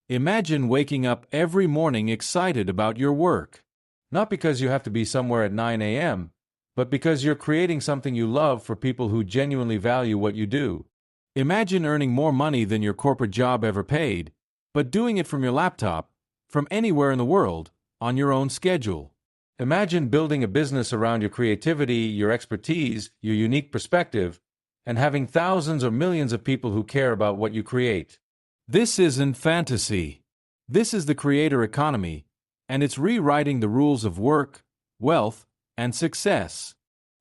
Imagine waking up every morning excited about your work. Not because you have to be somewhere at 9 a.m., but because you're creating something you love for people who genuinely value what you do. Imagine earning more money than your corporate job ever paid, but doing it from your laptop, from anywhere in the world, on your own schedule. Imagine building a business around your creativity, your expertise, your unique perspective, and having thousands or millions of people who care about what you create. This isn't fantasy. This is the creator economy, and it's rewriting the rules of work, wealth, and success.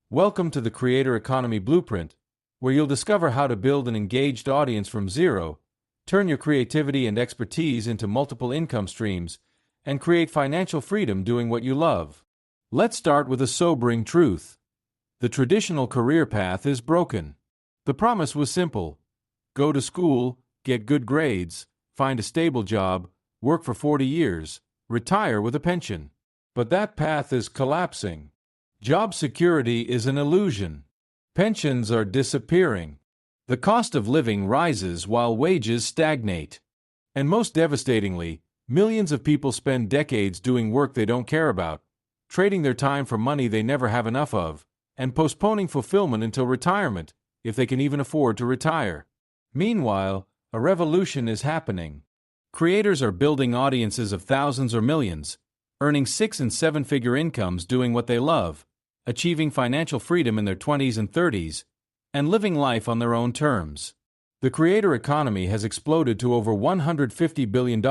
Welcome to the Creator Economy Blueprint, where you'll discover how to build an engaged audience from zero, turn your creativity and expertise into multiple income streams, and create financial freedom doing what you love. Let's start with a sobering truth. The traditional career path is broken. The promise was simple: go to school, get good grades, find a stable job, work for 40 years, retire with a pension. But that path is collapsing. Job security is an illusion. Pensions are disappearing. The cost of living rises while wages stagnate. And most devastatingly, millions of people spend decades doing work they don't care about, trading their time for money they never have enough of, and postponing fulfillment until retirement, if they can even afford to retire. Meanwhile, a revolution is happening. Creators are building audiences of thousands or millions, earning 6- and 7-figure incomes doing what they love, achieving financial freedom in their 20s and 30s, and living life on their own terms. The creator economy has exploded to over $150 billion,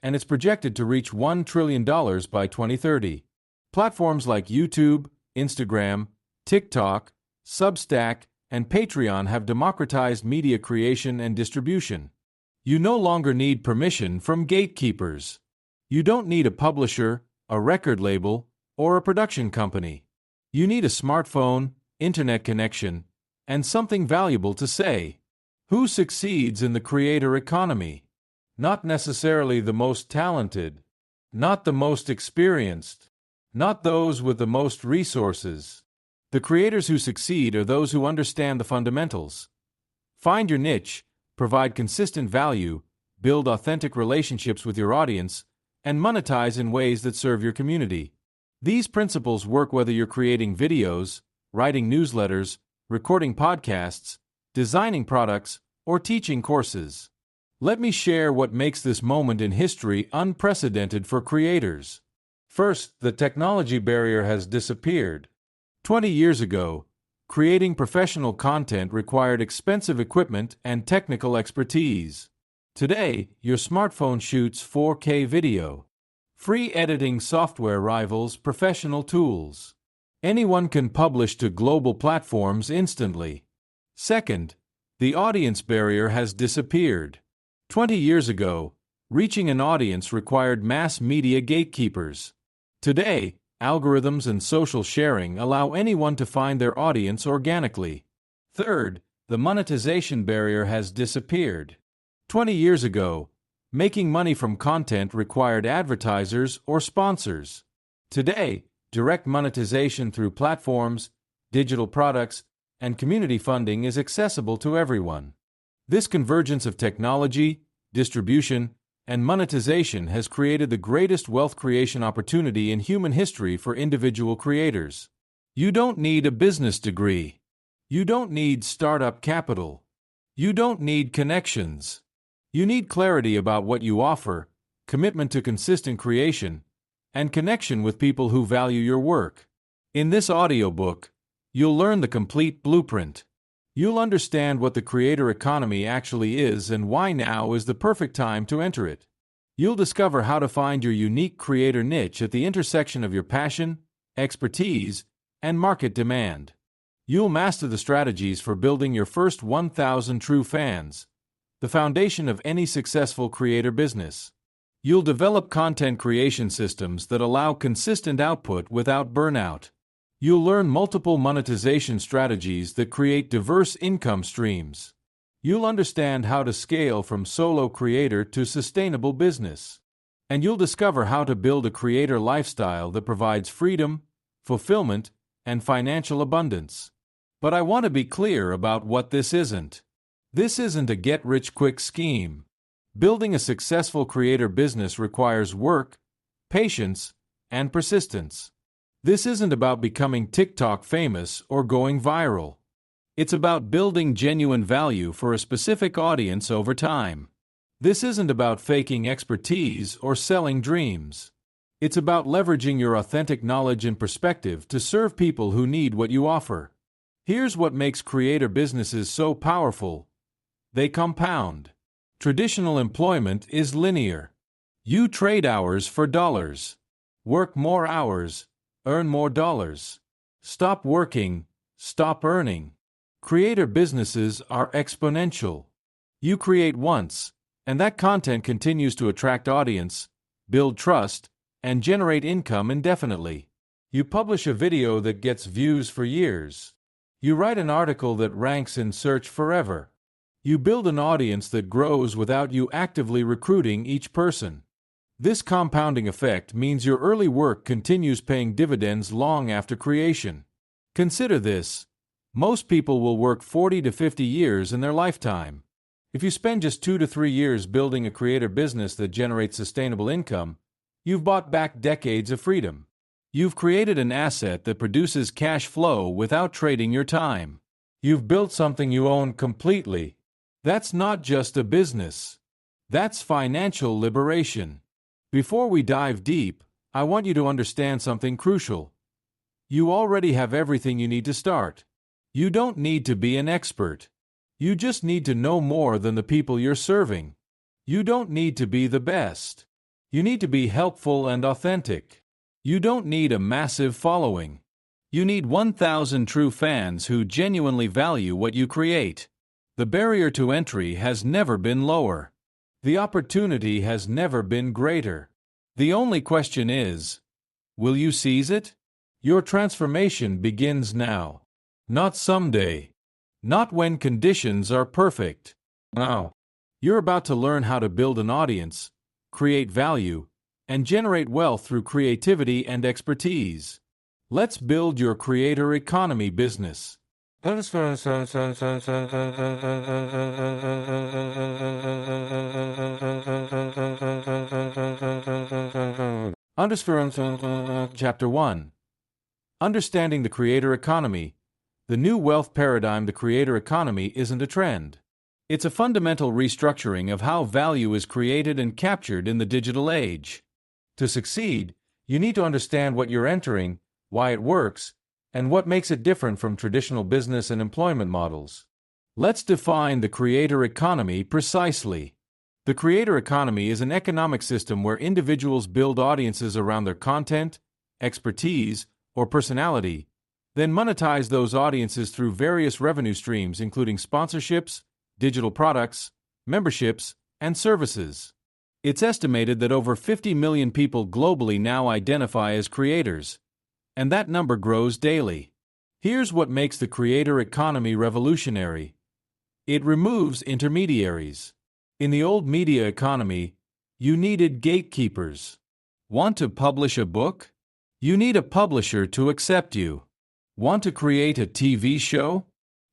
and it's projected to reach $1 trillion by 2030. Platforms like YouTube, Instagram, TikTok, Substack, and Patreon have democratized media creation and distribution. You no longer need permission from gatekeepers. You don't need a publisher, a record label, or a production company. You need a smartphone, internet connection, and something valuable to say. Who succeeds in the creator economy? Not necessarily the most talented, not the most experienced, not those with the most resources. The creators who succeed are those who understand the fundamentals. Find your niche, provide consistent value, build authentic relationships with your audience, and monetize in ways that serve your community. These principles work whether you're creating videos, writing newsletters, recording podcasts, designing products, or teaching courses. Let me share what makes this moment in history unprecedented for creators. First, the technology barrier has disappeared. 20 years ago, creating professional content required expensive equipment and technical expertise. Today, your smartphone shoots 4K video. Free editing software rivals professional tools. Anyone can publish to global platforms instantly. Second, the audience barrier has disappeared. 20 years ago, reaching an audience required mass media gatekeepers. Today, algorithms and social sharing allow anyone to find their audience organically. Third, the monetization barrier has disappeared. 20 years ago, making money from content required advertisers or sponsors. Today, direct monetization through platforms, digital products, and community funding is accessible to everyone. This convergence of technology, distribution, and monetization has created the greatest wealth creation opportunity in human history for individual creators. You don't need a business degree. You don't need startup capital. You don't need connections. You need clarity about what you offer, commitment to consistent creation, and connection with people who value your work. In this audiobook, you'll learn the complete blueprint. You'll understand what the creator economy actually is and why now is the perfect time to enter it. You'll discover how to find your unique creator niche at the intersection of your passion, expertise, and market demand. You'll master the strategies for building your first 1,000 true fans, the foundation of any successful creator business. You'll develop content creation systems that allow consistent output without burnout. You'll learn multiple monetization strategies that create diverse income streams. You'll understand how to scale from solo creator to sustainable business. And you'll discover how to build a creator lifestyle that provides freedom, fulfillment, and financial abundance. But I want to be clear about what this isn't. This isn't a get-rich-quick scheme. Building a successful creator business requires work, patience, and persistence. This isn't about becoming TikTok famous or going viral. It's about building genuine value for a specific audience over time. This isn't about faking expertise or selling dreams. It's about leveraging your authentic knowledge and perspective to serve people who need what you offer. Here's what makes creator businesses so powerful. They compound. Traditional employment is linear. You trade hours for dollars. Work more hours, earn more dollars. Stop working, stop earning. Creator businesses are exponential. You create once, and that content continues to attract audience, build trust, and generate income indefinitely. You publish a video that gets views for years. You write an article that ranks in search forever. You build an audience that grows without you actively recruiting each person. This compounding effect means your early work continues paying dividends long after creation. Consider this. Most people will work 40 to 50 years in their lifetime. If you spend just 2 to 3 years building a creator business that generates sustainable income, you've bought back decades of freedom. You've created an asset that produces cash flow without trading your time. You've built something you own completely. That's not just a business. That's financial liberation. Before we dive deep, I want you to understand something crucial. You already have everything you need to start. You don't need to be an expert. You just need to know more than the people you're serving. You don't need to be the best. You need to be helpful and authentic. You don't need a massive following. You need 1,000 true fans who genuinely value what you create. The barrier to entry has never been lower. The opportunity has never been greater. The only question is, will you seize it? Your transformation begins now. Not someday. Not when conditions are perfect. Now. You're about to learn how to build an audience, create value, and generate wealth through creativity and expertise. Let's build your creator economy business. Chapter 1. Understanding the creator economy. The new wealth paradigm. The creator economy isn't a trend. It's a fundamental restructuring of how value is created and captured in the digital age. To succeed, you need to understand what you're entering, why it works, and what makes it different from traditional business and employment models. Let's define the creator economy precisely. The creator economy is an economic system where individuals build audiences around their content, expertise, or personality, then monetize those audiences through various revenue streams including sponsorships, digital products, memberships, and services. It's estimated that over 50 million people globally now identify as creators, and that number grows daily. Here's what makes the creator economy revolutionary. It removes intermediaries. In the old media economy, you needed gatekeepers. Want to publish a book? You need a publisher to accept you. Want to create a TV show?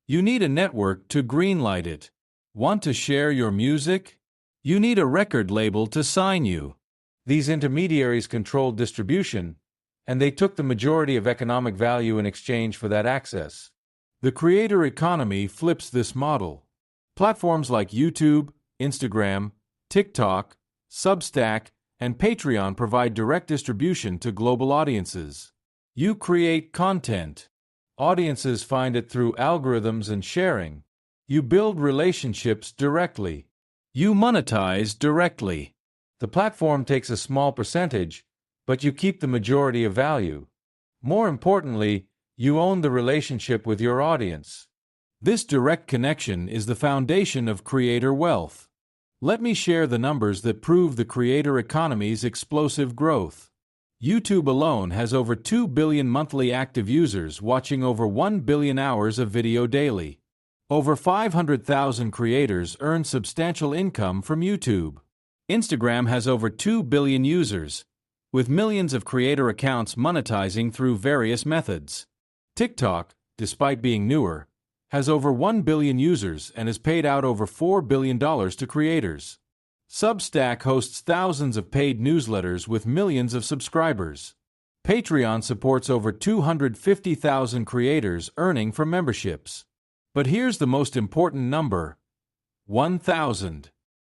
You need a network to greenlight it. Want to share your music? You need a record label to sign you. These intermediaries controlled distribution, and they took the majority of economic value in exchange for that access. The creator economy flips this model. Platforms like YouTube, Instagram, TikTok, Substack, and Patreon provide direct distribution to global audiences. You create content. Audiences find it through algorithms and sharing. You build relationships directly. You monetize directly. The platform takes a small percentage, but you keep the majority of value. More importantly, you own the relationship with your audience. This direct connection is the foundation of creator wealth. Let me share the numbers that prove the creator economy's explosive growth. YouTube alone has over 2 billion monthly active users watching over 1 billion hours of video daily. Over 500,000 creators earn substantial income from YouTube. Instagram has over 2 billion users, with millions of creator accounts monetizing through various methods. TikTok, despite being newer, has over 1 billion users and has paid out over $4 billion to creators. Substack hosts thousands of paid newsletters with millions of subscribers. Patreon supports over 250,000 creators earning from memberships. But here's the most important number: 1,000.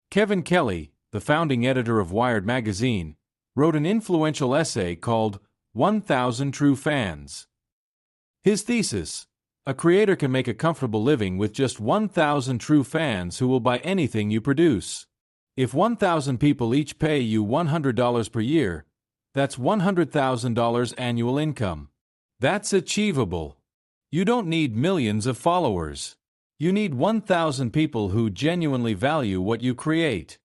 Kevin Kelly, the founding editor of Wired magazine, wrote an influential essay called 1,000 True Fans. His thesis: a creator can make a comfortable living with just 1,000 true fans who will buy anything you produce. If 1,000 people each pay you $100 per year, that's $100,000 annual income. That's achievable. You don't need millions of followers. You need 1,000 people who genuinely value what you create.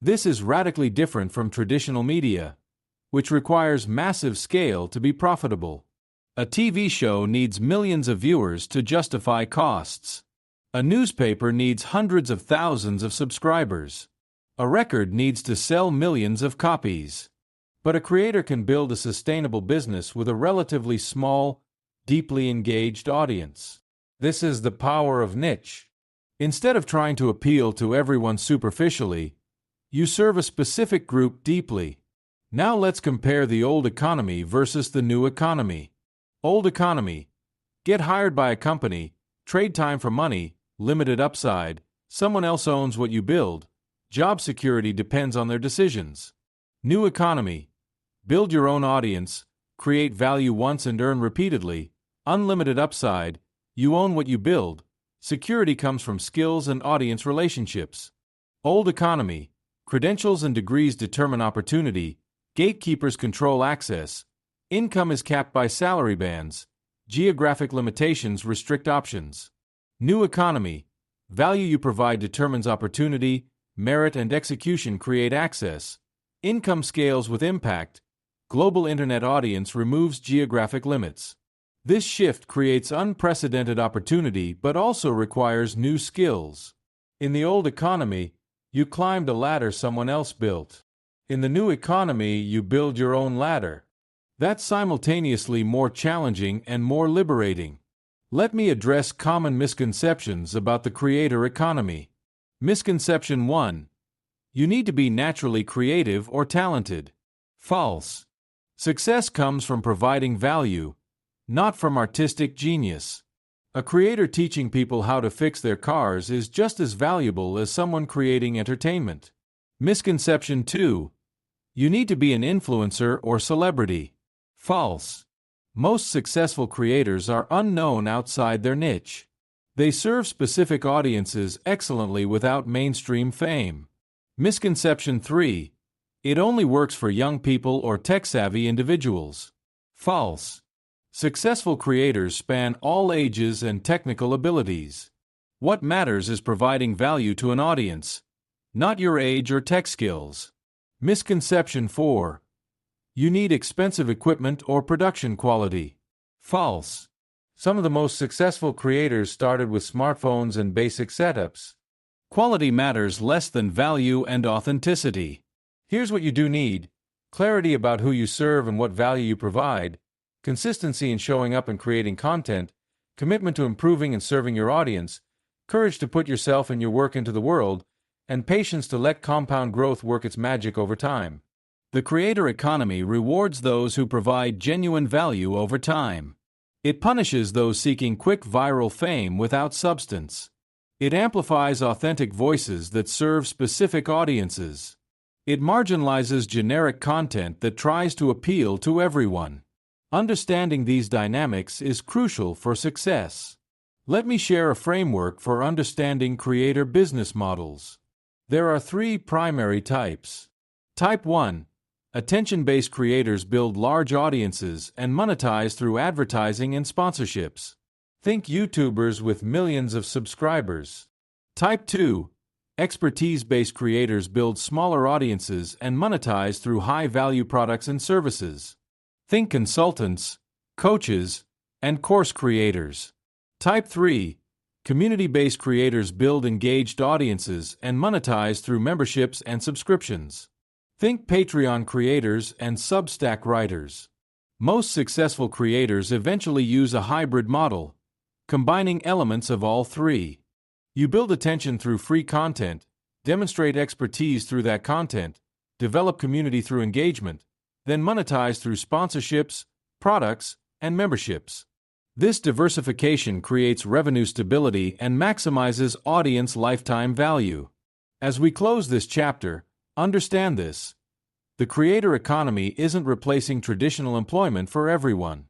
This is radically different from traditional media, which requires massive scale to be profitable. A TV show needs millions of viewers to justify costs. A newspaper needs hundreds of thousands of subscribers. A record needs to sell millions of copies. But a creator can build a sustainable business with a relatively small, deeply engaged audience. This is the power of niche. Instead of trying to appeal to everyone superficially, you serve a specific group deeply. Now let's compare the old economy versus the new economy. Old economy: get hired by a company, trade time for money, limited upside, someone else owns what you build, job security depends on their decisions. New economy: build your own audience, create value once and earn repeatedly, unlimited upside, you own what you build, security comes from skills and audience relationships. Old economy: credentials and degrees determine opportunity, gatekeepers control access, income is capped by salary bands, geographic limitations restrict options. New economy: value you provide determines opportunity, merit and execution create access, income scales with impact, global internet audience removes geographic limits. This shift creates unprecedented opportunity but also requires new skills. In the old economy, you climbed a ladder someone else built. In the new economy, you build your own ladder. That's simultaneously more challenging and more liberating. Let me address common misconceptions about the creator economy. Misconception 1. You need to be naturally creative or talented. False. Success comes from providing value, not from artistic genius. A creator teaching people how to fix their cars is just as valuable as someone creating entertainment. Misconception 2. You need to be an influencer or celebrity. False. Most successful creators are unknown outside their niche. They serve specific audiences excellently without mainstream fame. Misconception 3. It only works for young people or tech-savvy individuals. False. Successful creators span all ages and technical abilities. What matters is providing value to an audience, not your age or tech skills. Misconception 4. You need expensive equipment or production quality. False. Some of the most successful creators started with smartphones and basic setups. Quality matters less than value and authenticity. Here's what you do need: clarity about who you serve and what value you provide, consistency in showing up and creating content, commitment to improving and serving your audience, courage to put yourself and your work into the world, and patience to let compound growth work its magic over time. The creator economy rewards those who provide genuine value over time. It punishes those seeking quick viral fame without substance. It amplifies authentic voices that serve specific audiences. It marginalizes generic content that tries to appeal to everyone. Understanding these dynamics is crucial for success. Let me share a framework for understanding creator business models. There are 3 primary types. Type 1. Attention-based creators build large audiences and monetize through advertising and sponsorships. Think YouTubers with millions of subscribers. Type 2. Expertise-based creators build smaller audiences and monetize through high-value products and services. Think consultants, coaches, and course creators. Type 3. Community-based creators build engaged audiences and monetize through memberships and subscriptions. Think Patreon creators and Substack writers. Most successful creators eventually use a hybrid model, combining elements of all 3. You build attention through free content, demonstrate expertise through that content, develop community through engagement, then monetize through sponsorships, products, and memberships. This diversification creates revenue stability and maximizes audience lifetime value. As we close this chapter, understand this. The creator economy isn't replacing traditional employment for everyone,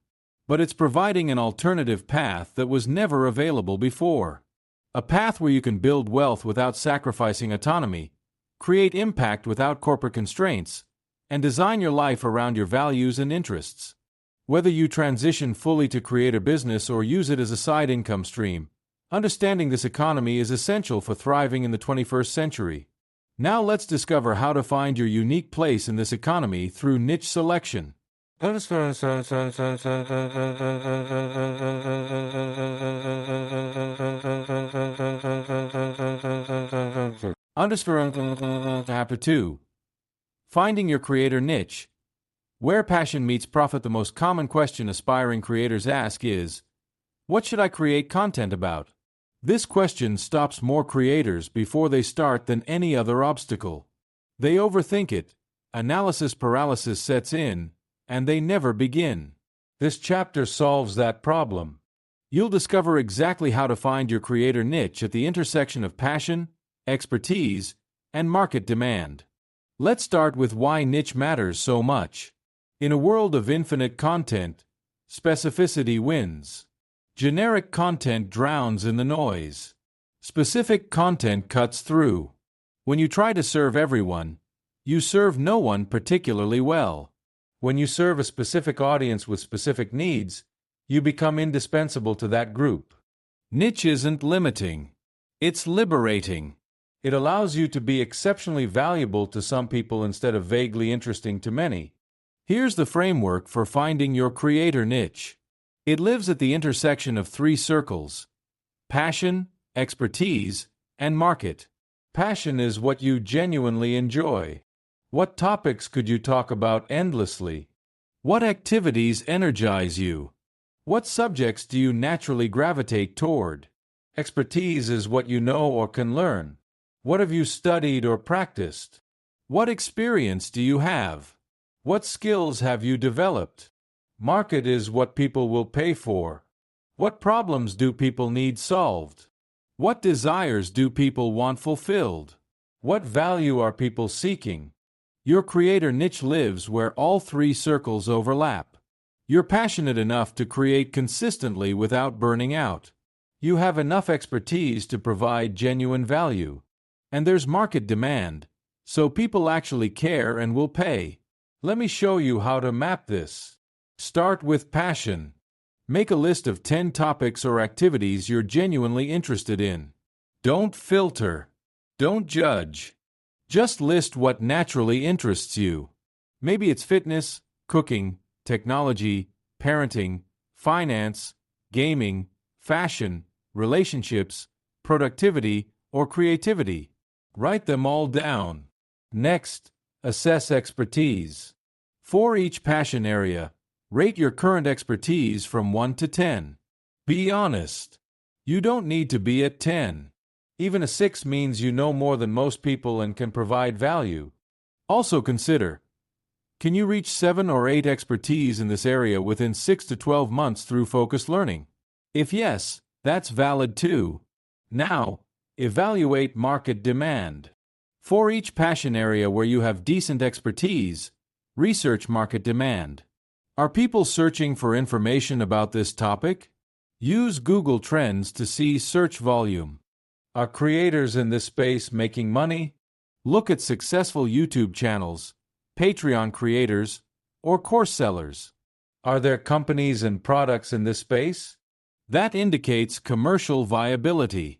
but it's providing an alternative path that was never available before. A path where you can build wealth without sacrificing autonomy, create impact without corporate constraints, and design your life around your values and interests. Whether you transition fully to creator business or use it as a side income stream, understanding this economy is essential for thriving in the 21st century. Now let's discover how to find your unique place in this economy through niche selection. Chapter 2. Finding your creator niche. Where passion meets profit, the most common question aspiring creators ask is, what should I create content about? This question stops more creators before they start than any other obstacle. They overthink it, analysis paralysis sets in, and they never begin. This chapter solves that problem. You'll discover exactly how to find your creator niche at the intersection of passion, expertise, and market demand. Let's start with why niche matters so much. In a world of infinite content, specificity wins. Generic content drowns in the noise. Specific content cuts through. When you try to serve everyone, you serve no one particularly well. When you serve a specific audience with specific needs, you become indispensable to that group. Niche isn't limiting. It's liberating. It allows you to be exceptionally valuable to some people instead of vaguely interesting to many. Here's the framework for finding your creator niche. It lives at the intersection of three circles: passion, expertise, and market. Passion is what you genuinely enjoy. What topics could you talk about endlessly? What activities energize you? What subjects do you naturally gravitate toward? Expertise is what you know or can learn. What have you studied or practiced? What experience do you have? What skills have you developed? Market is what people will pay for. What problems do people need solved? What desires do people want fulfilled? What value are people seeking? Your creator niche lives where all three circles overlap. You're passionate enough to create consistently without burning out. You have enough expertise to provide genuine value. And there's market demand, so people actually care and will pay. Let me show you how to map this. Start with passion. Make a list of 10 topics or activities you're genuinely interested in. Don't filter. Don't judge. Just list what naturally interests you. Maybe it's fitness, cooking, technology, parenting, finance, gaming, fashion, relationships, productivity, or creativity. Write them all down. Next, assess expertise. For each passion area, rate your current expertise from 1 to 10. Be honest. You don't need to be at 10. Even a 6 means you know more than most people and can provide value. Also consider, can you reach 7 or 8 expertise in this area within 6 to 12 months through focused learning? If yes, that's valid too. Now, evaluate market demand. For each passion area where you have decent expertise, research market demand. Are people searching for information about this topic? Use Google Trends to see search volume. Are creators in this space making money? Look at successful YouTube channels, Patreon creators, or course sellers. Are there companies and products in this space? That indicates commercial viability.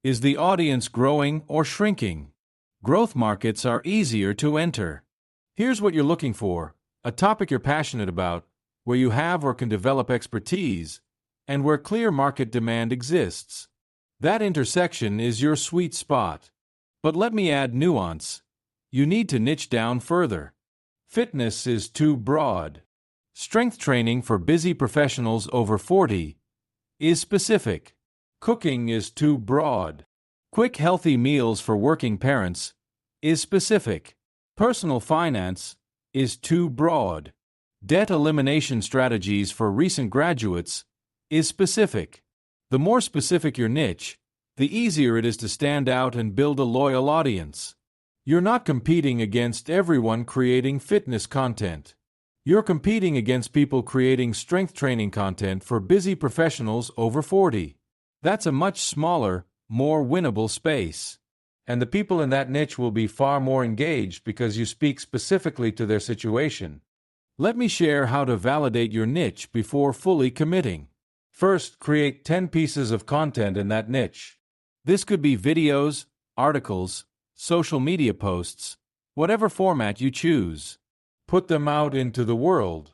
Is the audience growing or shrinking? Growth markets are easier to enter. Here's what you're looking for: a topic you're passionate about, where you have or can develop expertise, and where clear market demand exists. That intersection is your sweet spot. But let me add nuance. You need to niche down further. Fitness is too broad. Strength training for busy professionals over 40 is specific. Cooking is too broad. Quick healthy meals for working parents is specific. Personal finance is too broad. Debt elimination strategies for recent graduates is specific. The more specific your niche, the easier it is to stand out and build a loyal audience. You're not competing against everyone creating fitness content. You're competing against people creating strength training content for busy professionals over 40. That's a much smaller, more winnable space. And the people in that niche will be far more engaged because you speak specifically to their situation. Let me share how to validate your niche before fully committing. First, create 10 pieces of content in that niche. This could be videos, articles, social media posts, whatever format you choose. Put them out into the world.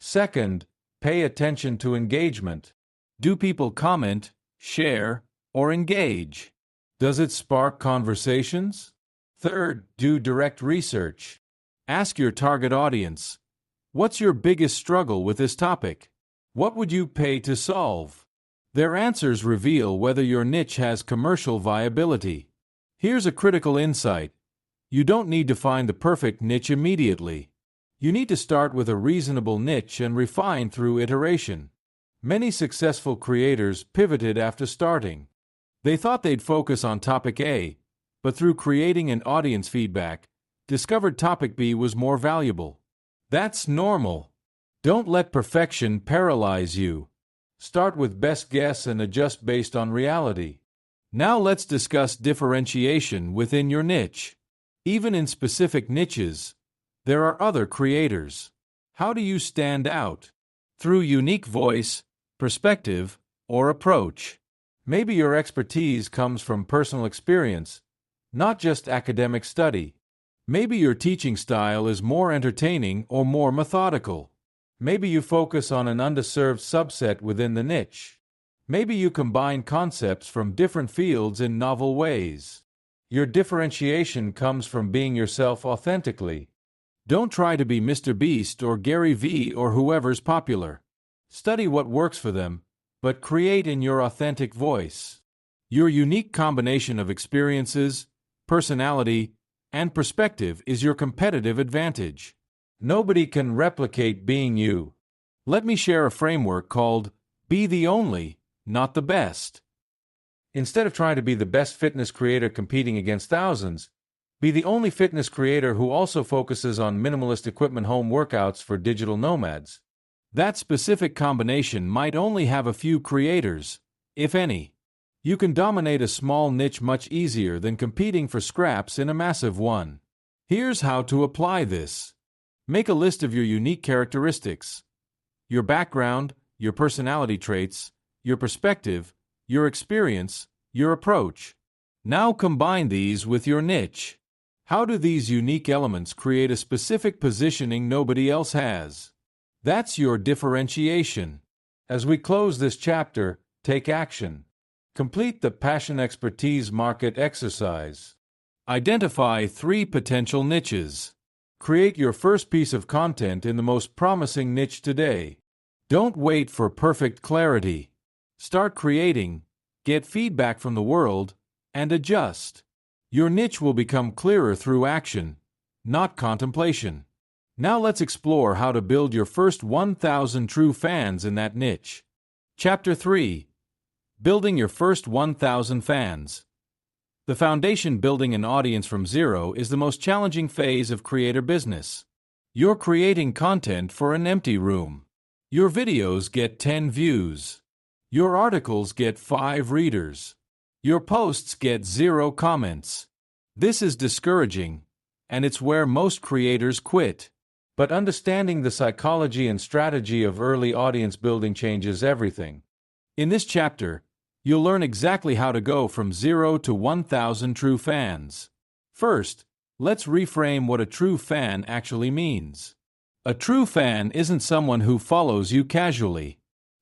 Second, pay attention to engagement. Do people comment, share, or engage? Does it spark conversations? Third, do direct research. Ask your target audience, what's your biggest struggle with this topic? What would you pay to solve? Their answers reveal whether your niche has commercial viability. Here's a critical insight. You don't need to find the perfect niche immediately. You need to start with a reasonable niche and refine through iteration. Many successful creators pivoted after starting. They thought they'd focus on topic A, but through creating and audience feedback, discovered topic B was more valuable. That's normal. Don't let perfection paralyze you. Start with best guess and adjust based on reality. Now let's discuss differentiation within your niche. Even in specific niches, there are other creators. How do you stand out? Through unique voice, perspective, or approach. Maybe your expertise comes from personal experience, not just academic study. Maybe your teaching style is more entertaining or more methodical. Maybe you focus on an underserved subset within the niche. Maybe you combine concepts from different fields in novel ways. Your differentiation comes from being yourself authentically. Don't try to be Mr. Beast or Gary Vee or whoever's popular. Study what works for them, but create in your authentic voice. Your unique combination of experiences, personality, and perspective is your competitive advantage. Nobody can replicate being you. Let me share a framework called Be the Only, Not the Best. Instead of trying to be the best fitness creator competing against thousands, be the only fitness creator who also focuses on minimalist equipment home workouts for digital nomads. That specific combination might only have a few creators, if any. You can dominate a small niche much easier than competing for scraps in a massive one. Here's how to apply this. Make a list of your unique characteristics. Your background, your personality traits, your perspective, your experience, your approach. Now combine these with your niche. How do these unique elements create a specific positioning nobody else has? That's your differentiation. As we close this chapter, take action. Complete the passion expertise market exercise. Identify 3 potential niches. Create your first piece of content in the most promising niche today. Don't wait for perfect clarity. Start creating, get feedback from the world, and adjust. Your niche will become clearer through action, not contemplation. Now let's explore how to build your first 1,000 true fans in that niche. Chapter 3. Building your first 1,000 fans. The foundation building an audience from zero is the most challenging phase of creator business. You're creating content for an empty room. Your videos get 10 views. Your articles get 5 readers. Your posts get 0 comments. This is discouraging, and it's where most creators quit. But understanding the psychology and strategy of early audience building changes everything. In this chapter, you'll learn exactly how to go from 0 to 1,000 true fans. First, let's reframe what a true fan actually means. A true fan isn't someone who follows you casually.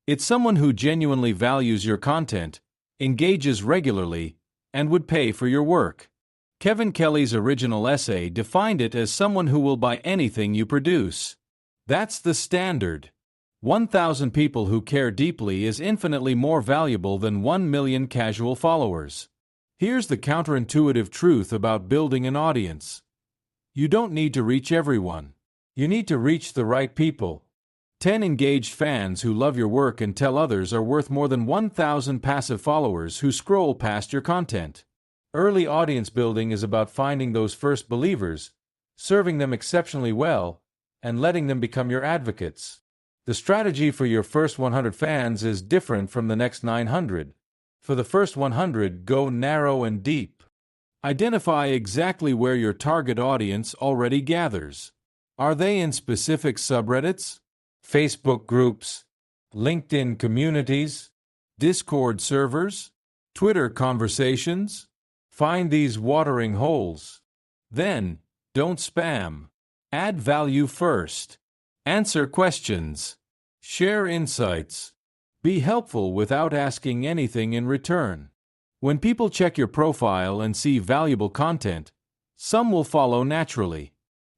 It's someone who genuinely values your content, engages regularly, and would pay for your work. Kevin Kelly's original essay defined it as someone who will buy anything you produce. That's the standard. 1,000 people who care deeply is infinitely more valuable than 1 million casual followers. Here's the counterintuitive truth about building an audience. You don't need to reach everyone. You need to reach the right people. 10 engaged fans who love your work and tell others are worth more than 1,000 passive followers who scroll past your content. Early audience building is about finding those first believers, serving them exceptionally well, and letting them become your advocates. The strategy for your first 100 fans is different from the next 900. For the first 100, go narrow and deep. Identify exactly where your target audience already gathers. Are they in specific subreddits, Facebook groups, LinkedIn communities, Discord servers, Twitter conversations? Find these watering holes. Then, don't spam. Add value first. Answer questions. Share insights. Be helpful without asking anything in return. When people check your profile and see valuable content, some will follow naturally.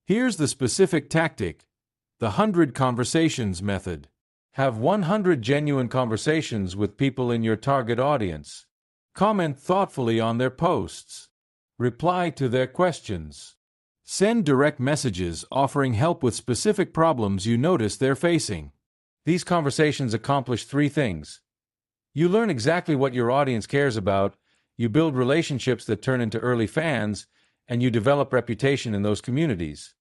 Here's the specific tactic: the 100 conversations method. Have 100 genuine conversations with people in your target audience. Comment thoughtfully on their posts. Reply to their questions. Send direct messages offering help with specific problems you notice they're facing. These conversations accomplish 3 things. You learn exactly what your audience cares about, you build relationships that turn into early fans, and you develop reputation in those communities.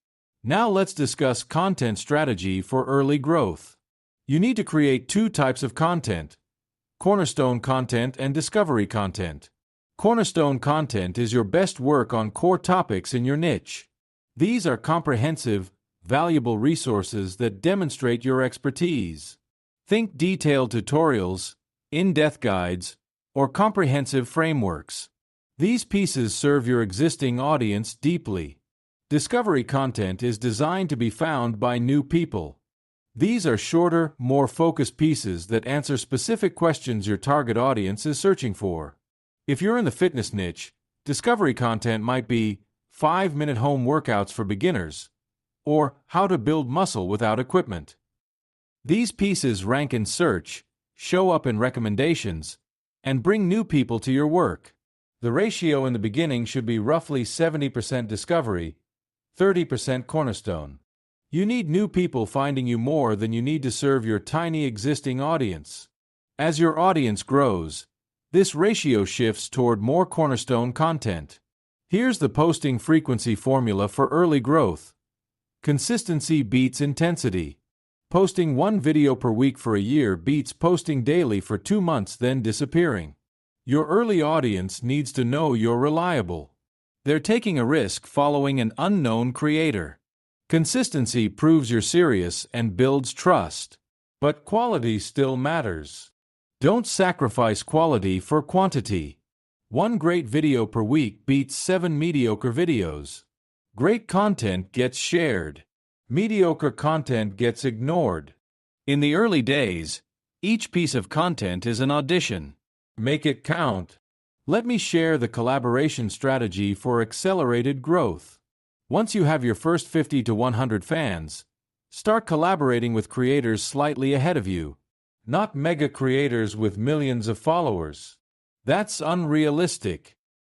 Now let's discuss content strategy for early growth. You need to create 2 types of content: cornerstone content and discovery content. Cornerstone content is your best work on core topics in your niche. These are comprehensive, valuable resources that demonstrate your expertise. Think detailed tutorials, in-depth guides, or comprehensive frameworks. These pieces serve your existing audience deeply. Discovery content is designed to be found by new people. These are shorter, more focused pieces that answer specific questions your target audience is searching for. If you're in the fitness niche, discovery content might be 5-minute home workouts for beginners, or how to build muscle without equipment. These pieces rank in search, show up in recommendations, and bring new people to your work. The ratio in the beginning should be roughly 70% discovery, 30% cornerstone. You need new people finding you more than you need to serve your tiny existing audience. As your audience grows, this ratio shifts toward more cornerstone content. Here's the posting frequency formula for early growth. Consistency beats intensity. Posting 1 video per week for a year beats posting daily for 2 months then disappearing. Your early audience needs to know you're reliable. They're taking a risk following an unknown creator. Consistency proves you're serious and builds trust. But quality still matters. Don't sacrifice quality for quantity. 1 great video per week beats 7 mediocre videos. Great content gets shared. Mediocre content gets ignored. In the early days, each piece of content is an audition. Make it count. Let me share the collaboration strategy for accelerated growth. Once you have your first 50 to 100 fans, start collaborating with creators slightly ahead of you, not mega creators with millions of followers. That's unrealistic.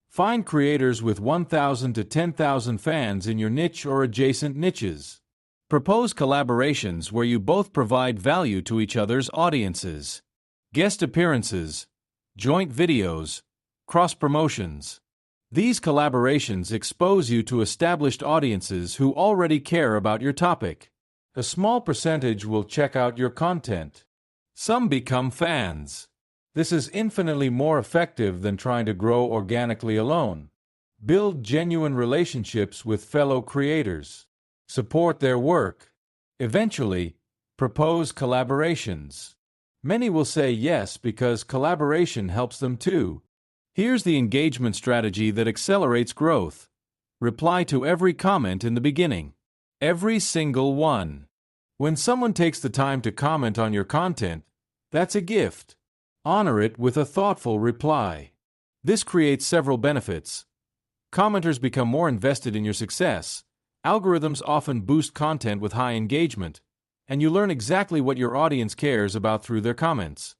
Find creators with 1,000 to 10,000 fans in your niche or adjacent niches. Propose collaborations where you both provide value to each other's audiences. Guest appearances, joint videos, cross-promotions. These collaborations expose you to established audiences who already care about your topic. A small percentage will check out your content. Some become fans. This is infinitely more effective than trying to grow organically alone. Build genuine relationships with fellow creators. Support their work. Eventually, propose collaborations. Many will say yes because collaboration helps them too. Here's the engagement strategy that accelerates growth. Reply to every comment in the beginning. Every single one. When someone takes the time to comment on your content, that's a gift. Honor it with a thoughtful reply. This creates several benefits. Commenters become more invested in your success. Algorithms often boost content with high engagement, and you learn exactly what your audience cares about through their comments.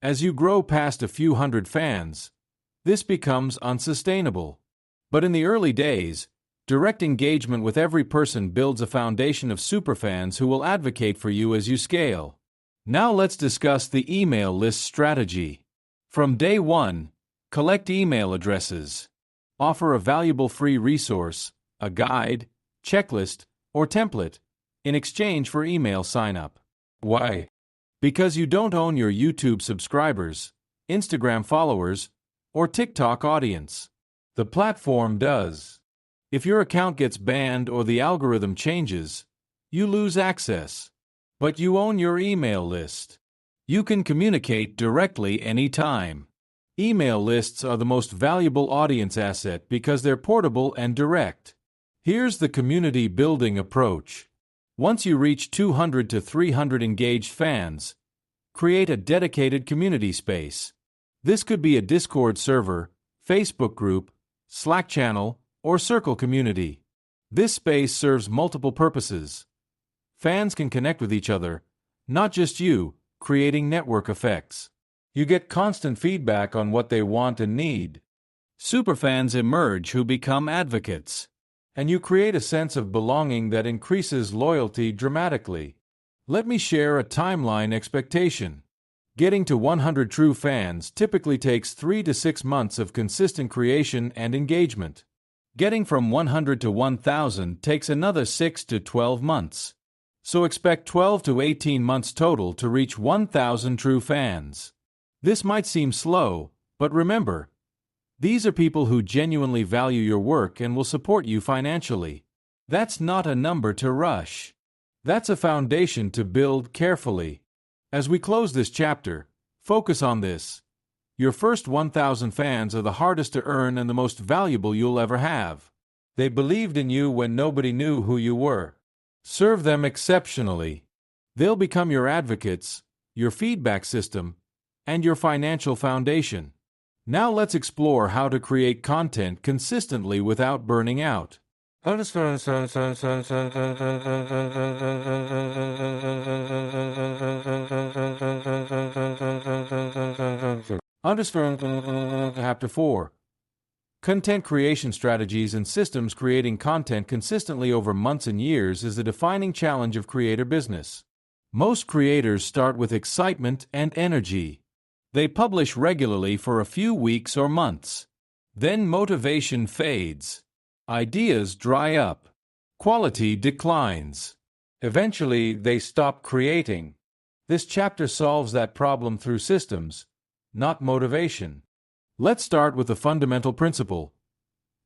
As you grow past a few hundred fans, This becomes unsustainable. But in the early days, direct engagement with every person builds a foundation of superfans who will advocate for you as you scale. Now let's discuss the email list strategy. From day one, collect email addresses. Offer a valuable free resource, a guide, checklist, or template, in exchange for email sign-up. Why? Because you don't own your YouTube subscribers, Instagram followers, or TikTok audience. The platform does. If your account gets banned or the algorithm changes, you lose access. But you own your email list. You can communicate directly anytime. Email lists are the most valuable audience asset because they're portable and direct. Here's the community building approach. Once you reach 200 to 300 engaged fans, create a dedicated community space. This could be a Discord server, Facebook group, Slack channel, or Circle community. This space serves multiple purposes. Fans can connect with each other, not just you, creating network effects. You get constant feedback on what they want and need. Superfans emerge who become advocates. And you create a sense of belonging that increases loyalty dramatically. Let me share a timeline expectation. Getting to 100 true fans typically takes 3 to 6 months of consistent creation and engagement. Getting from 100 to 1,000 takes another 6 to 12 months. So expect 12 to 18 months total to reach 1,000 true fans. This might seem slow, but remember, these are people who genuinely value your work and will support you financially. That's not a number to rush. That's a foundation to build carefully. As we close this chapter, focus on this. Your first 1,000 fans are the hardest to earn and the most valuable you'll ever have. They believed in you when nobody knew who you were. Serve them exceptionally. They'll become your advocates, your feedback system, and your financial foundation. Now let's explore how to create content consistently without burning out. Understand Chapter 4. Content creation strategies and systems. Creating content consistently over months and years is the defining challenge of creator business. Most creators start with excitement and energy. They publish regularly for a few weeks or months. Then motivation fades. Ideas dry up. Quality declines. Eventually, they stop creating. This chapter solves that problem through systems, not motivation. Let's start with the fundamental principle.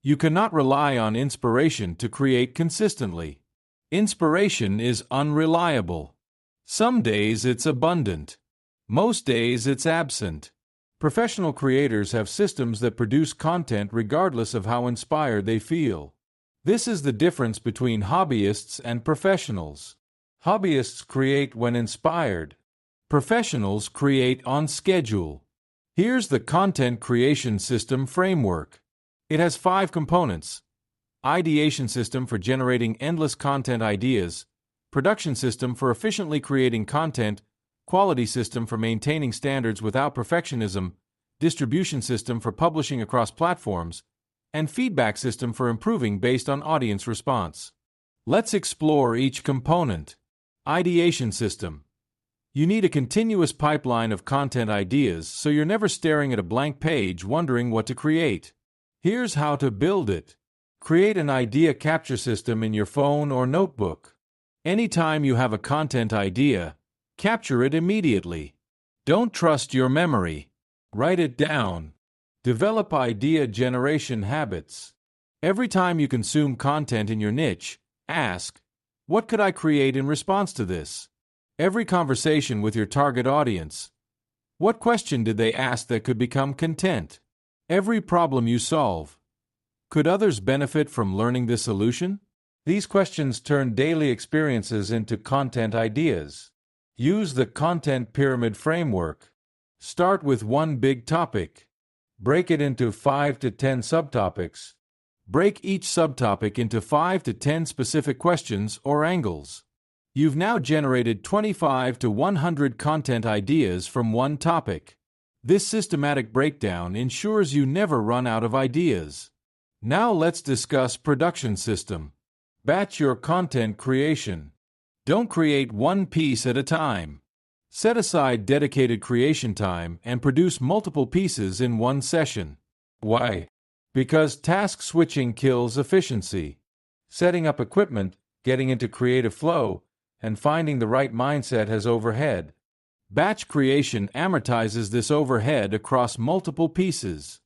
You cannot rely on inspiration to create consistently. Inspiration is unreliable. Some days it's abundant. Most days it's absent. Professional creators have systems that produce content regardless of how inspired they feel. This is the difference between hobbyists and professionals. Hobbyists create when inspired. Professionals create on schedule. Here's the content creation system framework. It has 5 components: ideation system for generating endless content ideas, production system for efficiently creating content, quality system for maintaining standards without perfectionism, distribution system for publishing across platforms, and feedback system for improving based on audience response. Let's explore each component. Ideation system. You need a continuous pipeline of content ideas so you're never staring at a blank page wondering what to create. Here's how to build it. Create an idea capture system in your phone or notebook. Anytime you have a content idea, capture it immediately. Don't trust your memory. Write it down. Develop idea generation habits. Every time you consume content in your niche, ask, what could I create in response to this? Every conversation with your target audience, what question did they ask that could become content? Every problem you solve, could others benefit from learning this solution? These questions turn daily experiences into content ideas. Use the content pyramid framework. Start with one big topic. Break it into 5 to 10 subtopics. Break each subtopic into 5 to 10 specific questions or angles. You've now generated 25 to 100 content ideas from one topic. This systematic breakdown ensures you never run out of ideas. Now let's discuss production system. Batch your content creation. Don't create one piece at a time. Set aside dedicated creation time and produce multiple pieces in one session. Why? Because task switching kills efficiency. Setting up equipment, getting into creative flow, and finding the right mindset has overhead. Batch creation amortizes this overhead across multiple pieces.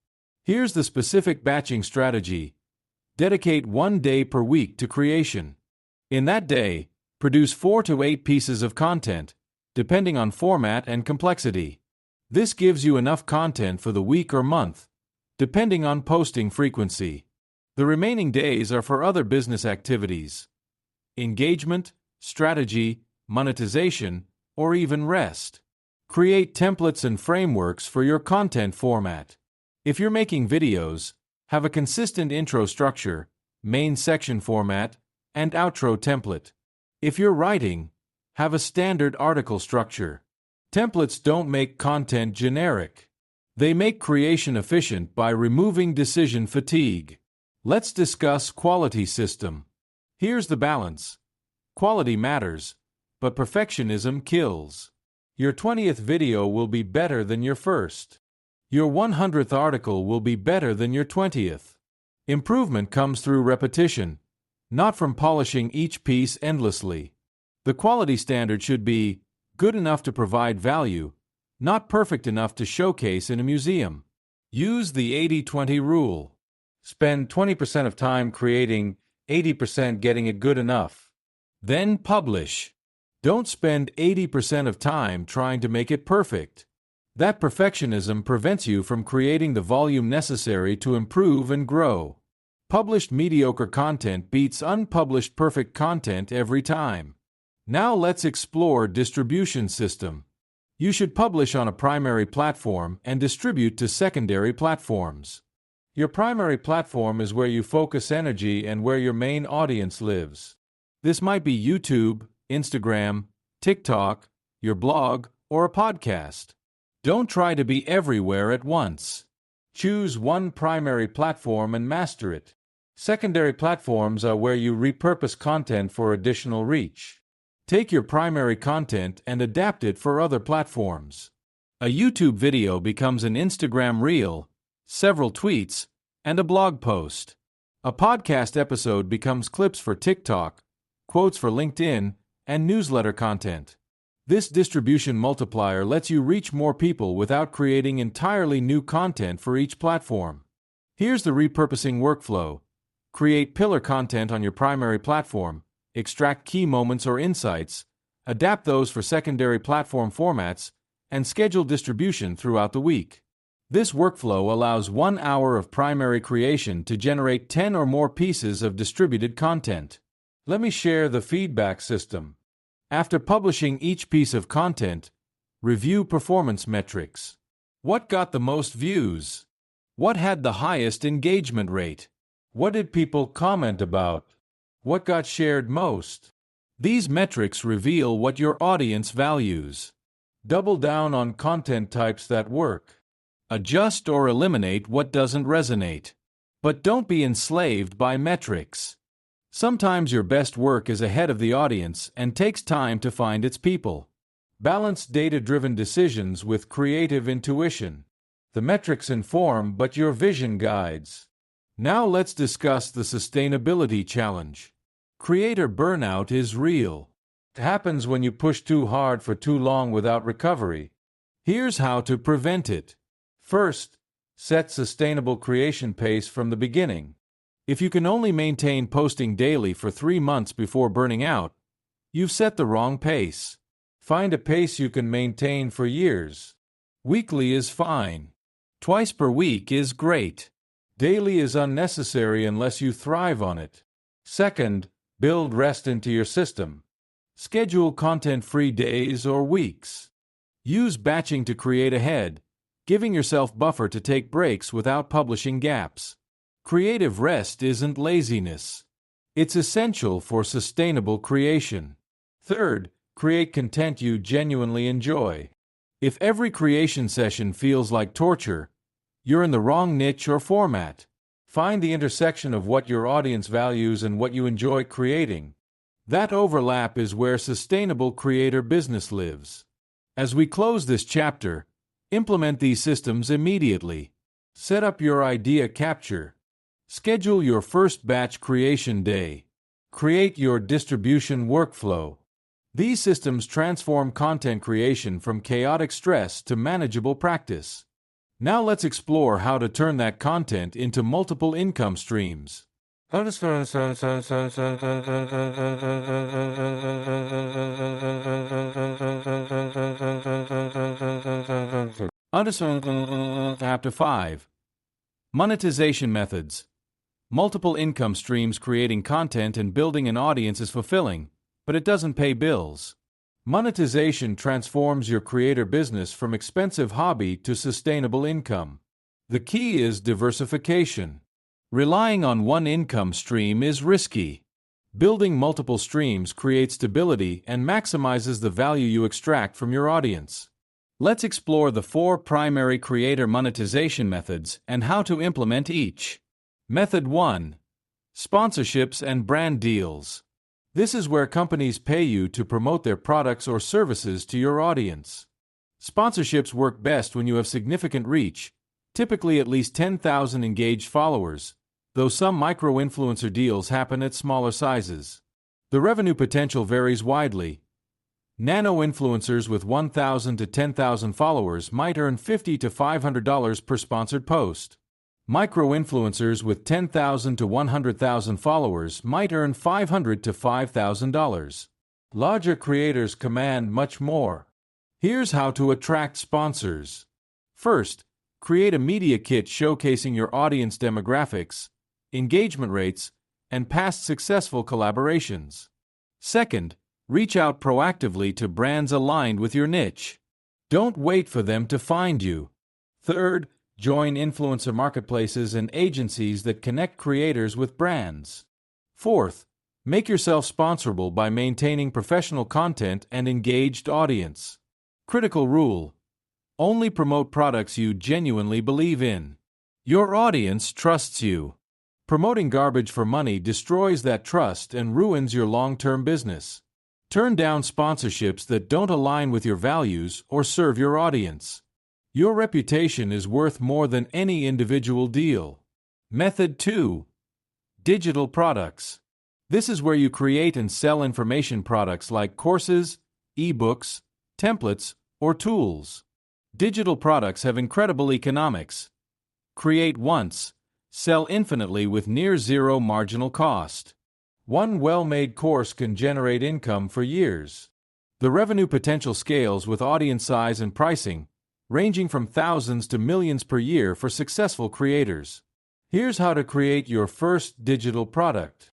Here's the specific batching strategy. Dedicate 1 day per week to creation. In that day, produce 4 to 8 pieces of content, depending on format and complexity. This gives you enough content for the week or month, depending on posting frequency. The remaining days are for other business activities, engagement, strategy, monetization, or even rest. Create templates and frameworks for your content format. If you're making videos, have a consistent intro structure, main section format, and outro template. If you're writing, have a standard article structure. Templates don't make content generic. They make creation efficient by removing decision fatigue. Let's discuss quality system. Here's the balance. Quality matters, but perfectionism kills. Your 20th video will be better than your first. Your 100th article will be better than your 20th. Improvement comes through repetition, not from polishing each piece endlessly. The quality standard should be good enough to provide value, not perfect enough to showcase in a museum. Use the 80-20 rule. Spend 20% of time creating, 80% getting it good enough. Then publish. Don't spend 80% of time trying to make it perfect. That perfectionism prevents you from creating the volume necessary to improve and grow. Published mediocre content beats unpublished perfect content every time. Now let's explore distribution system. You should publish on a primary platform and distribute to secondary platforms. Your primary platform is where you focus energy and where your main audience lives. This might be YouTube, Instagram, TikTok, your blog, or a podcast. Don't try to be everywhere at once. Choose one primary platform and master it. Secondary platforms are where you repurpose content for additional reach. Take your primary content and adapt it for other platforms. A YouTube video becomes an Instagram reel, several tweets, and a blog post. A podcast episode becomes clips for TikTok, quotes for LinkedIn, and newsletter content. This distribution multiplier lets you reach more people without creating entirely new content for each platform. Here's the repurposing workflow. Create pillar content on your primary platform, extract key moments or insights, adapt those for secondary platform formats, and schedule distribution throughout the week. This workflow allows 1 hour of primary creation to generate 10 or more pieces of distributed content. Let me share the feedback system. After publishing each piece of content, review performance metrics. What got the most views? What had the highest engagement rate? What did people comment about? What got shared most? These metrics reveal what your audience values. Double down on content types that work. Adjust or eliminate what doesn't resonate. But don't be enslaved by metrics. Sometimes your best work is ahead of the audience and takes time to find its people. Balance data-driven decisions with creative intuition. The metrics inform, but your vision guides. Now let's discuss the sustainability challenge. Creator burnout is real. It happens when you push too hard for too long without recovery. Here's how to prevent it. First, set sustainable creation pace from the beginning. If you can only maintain posting daily for 3 months before burning out, you've set the wrong pace. Find a pace you can maintain for years. Weekly is fine. Twice per week is great. Daily is unnecessary unless you thrive on it. Second, build rest into your system. Schedule content-free days or weeks. Use batching to create ahead, giving yourself buffer to take breaks without publishing gaps. Creative rest isn't laziness. It's essential for sustainable creation. Third, create content you genuinely enjoy. If every creation session feels like torture, you're in the wrong niche or format. Find the intersection of what your audience values and what you enjoy creating. That overlap is where sustainable creator business lives. As we close this chapter, implement these systems immediately. Set up your idea capture. Schedule your first batch creation day. Create your distribution workflow. These systems transform content creation from chaotic stress to manageable practice. Now let's explore how to turn that content into multiple income streams. Chapter 5. Monetization methods. Multiple income streams. Creating content and building an audience is fulfilling, but it doesn't pay bills. Monetization transforms your creator business from expensive hobby to sustainable income. The key is diversification. Relying on one income stream is risky. Building multiple streams creates stability and maximizes the value you extract from your audience. Let's explore the 4 primary creator monetization methods and how to implement each. Method 1. Sponsorships and brand deals. This is where companies pay you to promote their products or services to your audience. Sponsorships work best when you have significant reach, typically at least 10,000 engaged followers, though some micro-influencer deals happen at smaller sizes. The revenue potential varies widely. Nano-influencers with 1,000 to 10,000 followers might earn $50 to $500 per sponsored post. Micro-influencers with 10,000 to 100,000 followers might earn $500 to $5,000. Larger creators command much more. Here's how to attract sponsors. First, create a media kit showcasing your audience demographics, engagement rates, and past successful collaborations. Second, reach out proactively to brands aligned with your niche. Don't wait for them to find you. Third, join influencer marketplaces and agencies that connect creators with brands. Fourth, make yourself sponsorable by maintaining professional content and engaged audience. Critical rule: only promote products you genuinely believe in. Your audience trusts you. Promoting garbage for money destroys that trust and ruins your long-term business. Turn down sponsorships that don't align with your values or serve your audience. Your reputation is worth more than any individual deal. Method 2. Digital products. This is where you create and sell information products like courses, ebooks, templates, or tools. Digital products have incredible economics. Create once, sell infinitely with near zero marginal cost. One well-made course can generate income for years. The revenue potential scales with audience size and pricing, ranging from thousands to millions per year for successful creators. Here's how to create your first digital product.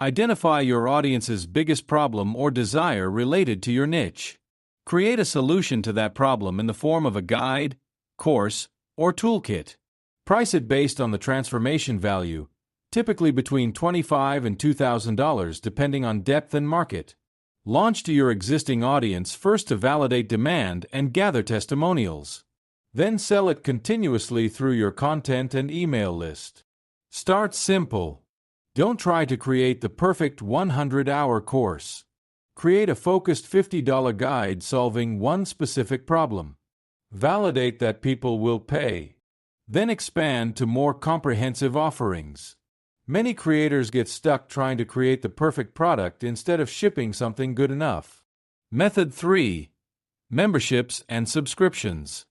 Identify your audience's biggest problem or desire related to your niche. Create a solution to that problem in the form of a guide, course, or toolkit. Price it based on the transformation value, typically between $25 and $2,000 depending on depth and market. Launch to your existing audience first to validate demand and gather testimonials. Then sell it continuously through your content and email list. Start simple. Don't try to create the perfect 100-hour course. Create a focused $50 guide solving one specific problem. Validate that people will pay. Then expand to more comprehensive offerings. Many creators get stuck trying to create the perfect product instead of shipping something good enough. Method 3. Memberships and subscriptions.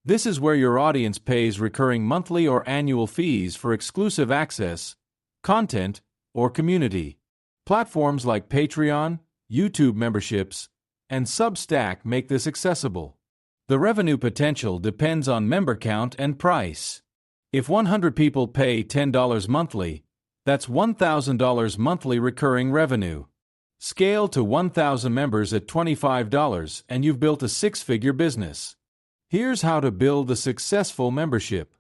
This is where your audience pays recurring monthly or annual fees for exclusive access, content, or community. Platforms like Patreon, YouTube memberships, and Substack make this accessible. The revenue potential depends on member count and price. If 100 people pay $10 monthly, that's $1,000 monthly recurring revenue. Scale to 1,000 members at $25 and you've built a six-figure business. Here's how to build a successful membership.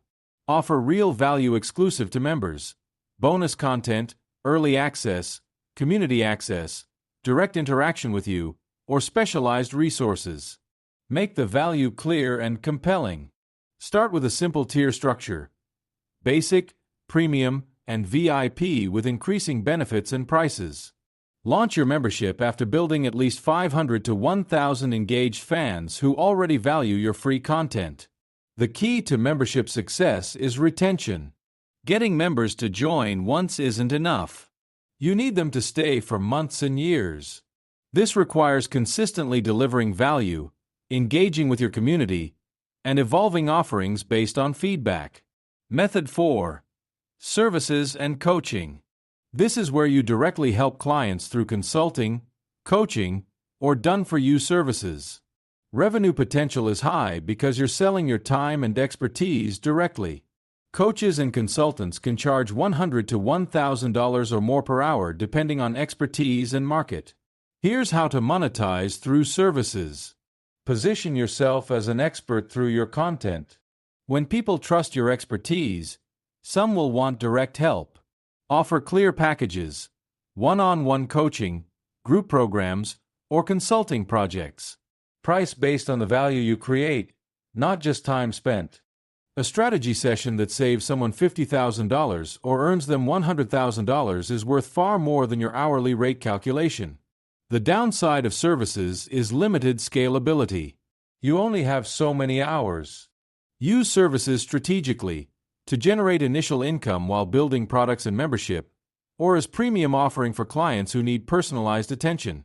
Offer real value exclusive to members: bonus content, early access, community access, direct interaction with you, or specialized resources. Make the value clear and compelling. Start with a simple tier structure: basic, premium, and VIP with increasing benefits and prices. Launch your membership after building at least 500 to 1,000 engaged fans who already value your free content. The key to membership success is retention. Getting members to join once isn't enough. You need them to stay for months and years. This requires consistently delivering value, engaging with your community, and evolving offerings based on feedback. Method 4. Services and coaching. This is where you directly help clients through consulting, coaching, or done-for-you services. Revenue potential is high because you're selling your time and expertise directly. Coaches and consultants can charge $100 to $1,000 or more per hour depending on expertise and market. Here's how to monetize through services. Position yourself as an expert through your content. When people trust your expertise, some will want direct help. Offer clear packages, one-on-one coaching, group programs, or consulting projects. Price based on the value you create, not just time spent. A strategy session that saves someone $50,000 or earns them $100,000 is worth far more than your hourly rate calculation. The downside of services is limited scalability. You only have so many hours. Use services strategically to generate initial income while building products and membership, or as premium offering for clients who need personalized attention.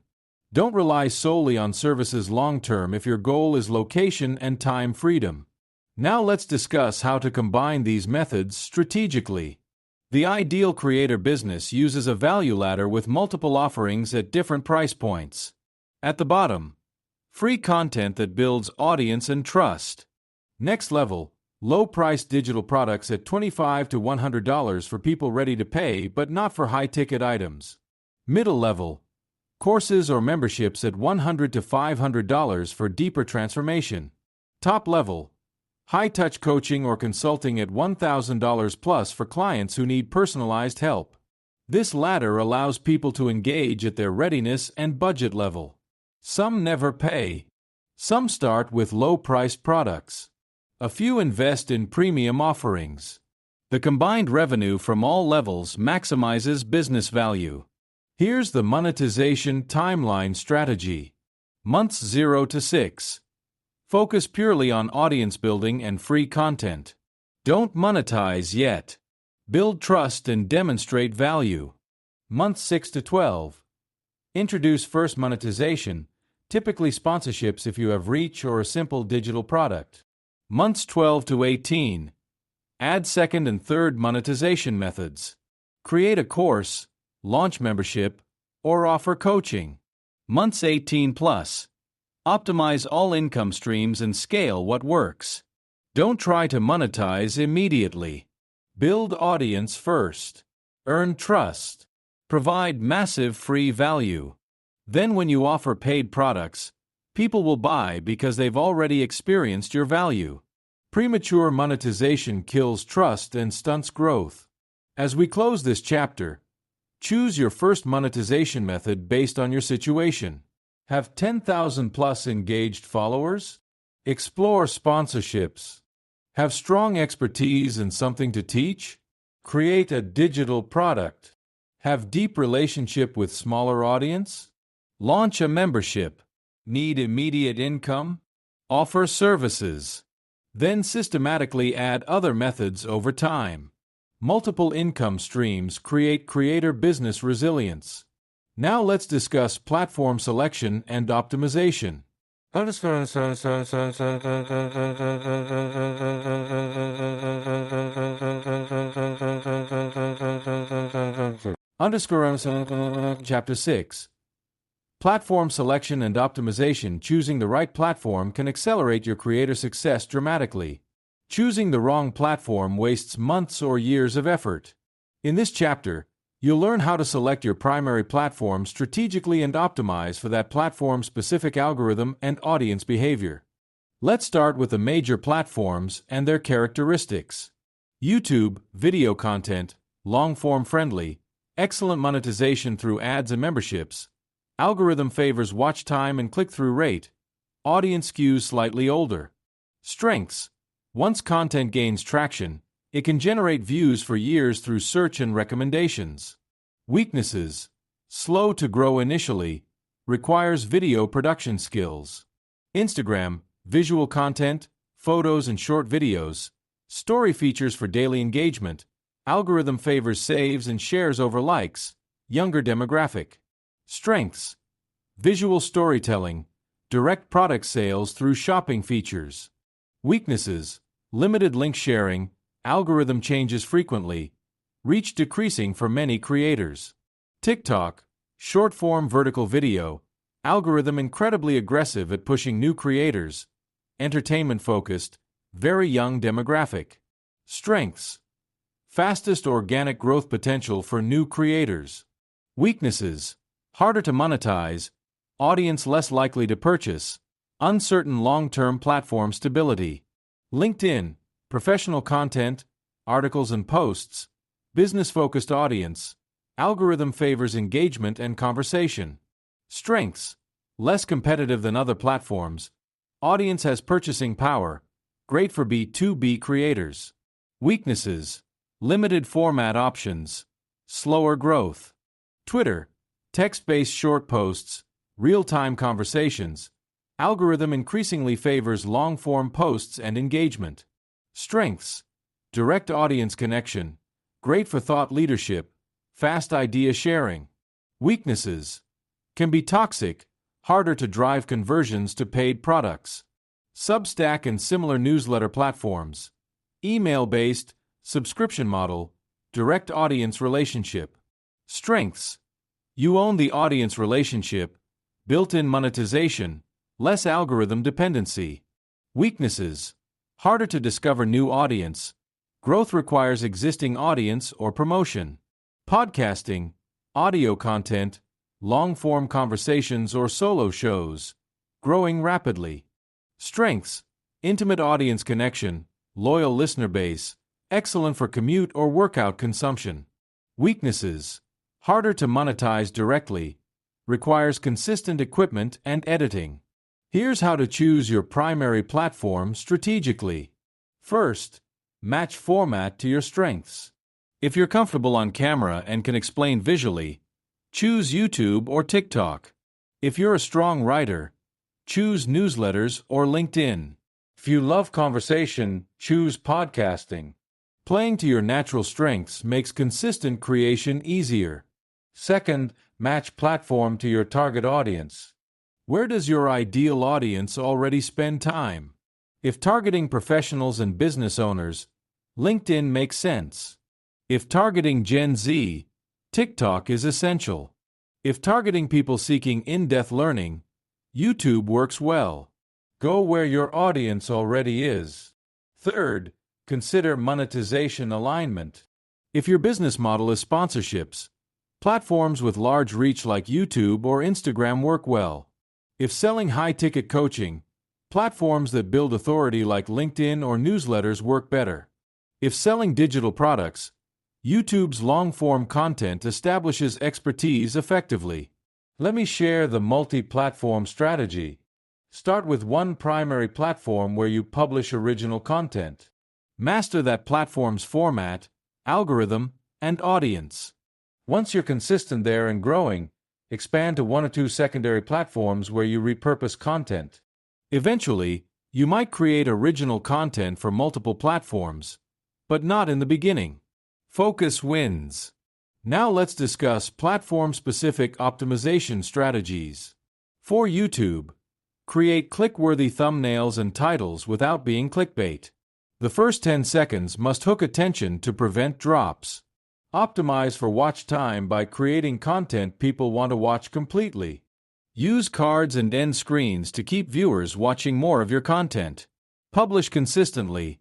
Don't rely solely on services long-term if your goal is location and time freedom. Now let's discuss how to combine these methods strategically. The ideal creator business uses a value ladder with multiple offerings at different price points. At the bottom, free content that builds audience and trust. Next level, low-priced digital products at $25 to $100 for people ready to pay but not for high-ticket items. Middle level, courses or memberships at $100 to $500 for deeper transformation. Top level, high-touch coaching or consulting at $1,000 plus for clients who need personalized help. This ladder allows people to engage at their readiness and budget level. Some never pay. Some start with low-priced products. A few invest in premium offerings. The combined revenue from all levels maximizes business value. Here's the monetization timeline strategy. Months 0 to 6. Focus purely on audience building and free content. Don't monetize yet. Build trust and demonstrate value. Months 6 to 12. Introduce first monetization, typically sponsorships if you have reach or a simple digital product. Months 12 to 18. Add second and third monetization methods. Create a course, launch membership, or offer coaching. Months 18 plus. Optimize all income streams and scale what works. Don't try to monetize immediately. Build audience first. Earn trust. Provide massive free value. Then when you offer paid products, people will buy because they've already experienced your value. Premature monetization kills trust and stunts growth. As we close this chapter, choose your first monetization method based on your situation. Have 10,000 plus engaged followers? Explore sponsorships. Have strong expertise and something to teach? Create a digital product. Have deep relationship with smaller audience? Launch a membership. Need immediate income? Offer services. Then systematically add other methods over time. Multiple income streams create creator business resilience. Now let's discuss platform selection and optimization. Chapter 6. Platform selection and optimization. Choosing the right platform can accelerate your creator success dramatically. Choosing the wrong platform wastes months or years of effort. In this chapter, you'll learn how to select your primary platform strategically and optimize for that platform's specific algorithm and audience behavior. Let's start with the major platforms and their characteristics. YouTube, video content, long-form friendly, excellent monetization through ads and memberships. Algorithm favors watch time and click-through rate. Audience skews slightly older. Strengths. Once content gains traction, it can generate views for years through search and recommendations. Weaknesses. Slow to grow initially. Requires video production skills. Instagram, visual content, photos and short videos. Story features for daily engagement. Algorithm favors saves and shares over likes. Younger demographic. Strengths. Visual storytelling. Direct product sales through shopping features. Weaknesses. Limited link sharing. Algorithm changes frequently. Reach decreasing for many creators. TikTok. Short-form vertical video. Algorithm incredibly aggressive at pushing new creators. Entertainment-focused. Very young demographic. Strengths. Fastest organic growth potential for new creators. Weaknesses. Harder to monetize. Audience less likely to purchase. Uncertain long-term platform stability. LinkedIn. Professional content, articles and posts. Business-focused audience. Algorithm favors engagement and conversation. Strengths. Less competitive than other platforms. Audience has purchasing power. Great for B2B creators. Weaknesses. Limited format options. Slower growth. Twitter. Text-based short posts. Real-time conversations. Algorithm increasingly favors long-form posts and engagement. Strengths. Direct audience connection. Great for thought leadership. Fast idea sharing. Weaknesses. Can be toxic. Harder to drive conversions to paid products. Substack and similar newsletter platforms. Email-based, subscription model. Direct audience relationship. Strengths. You own the audience relationship. Built-in monetization. Less algorithm dependency. Weaknesses. Harder to discover new audience. Growth requires existing audience or promotion. Podcasting, audio content, long-form conversations or solo shows. Growing rapidly. Strengths. Intimate audience connection, loyal listener base. Excellent for commute or workout consumption. Weaknesses. Harder to monetize directly. Requires consistent equipment and editing. Here's how to choose your primary platform strategically. First, match format to your strengths. If you're comfortable on camera and can explain visually, choose YouTube or TikTok. If you're a strong writer, choose newsletters or LinkedIn. If you love conversation, choose podcasting. Playing to your natural strengths makes consistent creation easier. Second, match platform to your target audience. Where does your ideal audience already spend time? If targeting professionals and business owners, LinkedIn makes sense. If targeting Gen Z, TikTok is essential. If targeting people seeking in-depth learning, YouTube works well. Go where your audience already is. Third, consider monetization alignment. If your business model is sponsorships, platforms with large reach like YouTube or Instagram work well. If selling high-ticket coaching, platforms that build authority like LinkedIn or newsletters work better. If selling digital products, YouTube's long-form content establishes expertise effectively. Let me share the multi-platform strategy. Start with one primary platform where you publish original content. Master that platform's format, algorithm, and audience. Once you're consistent there and growing, expand to one or two secondary platforms where you repurpose content. Eventually, you might create original content for multiple platforms, but not in the beginning. Focus wins. Now let's discuss platform-specific optimization strategies. For YouTube, create click-worthy thumbnails and titles without being clickbait. The first 10 seconds must hook attention to prevent drops. Optimize for watch time by creating content people want to watch completely. Use cards and end screens to keep viewers watching more of your content. Publish consistently,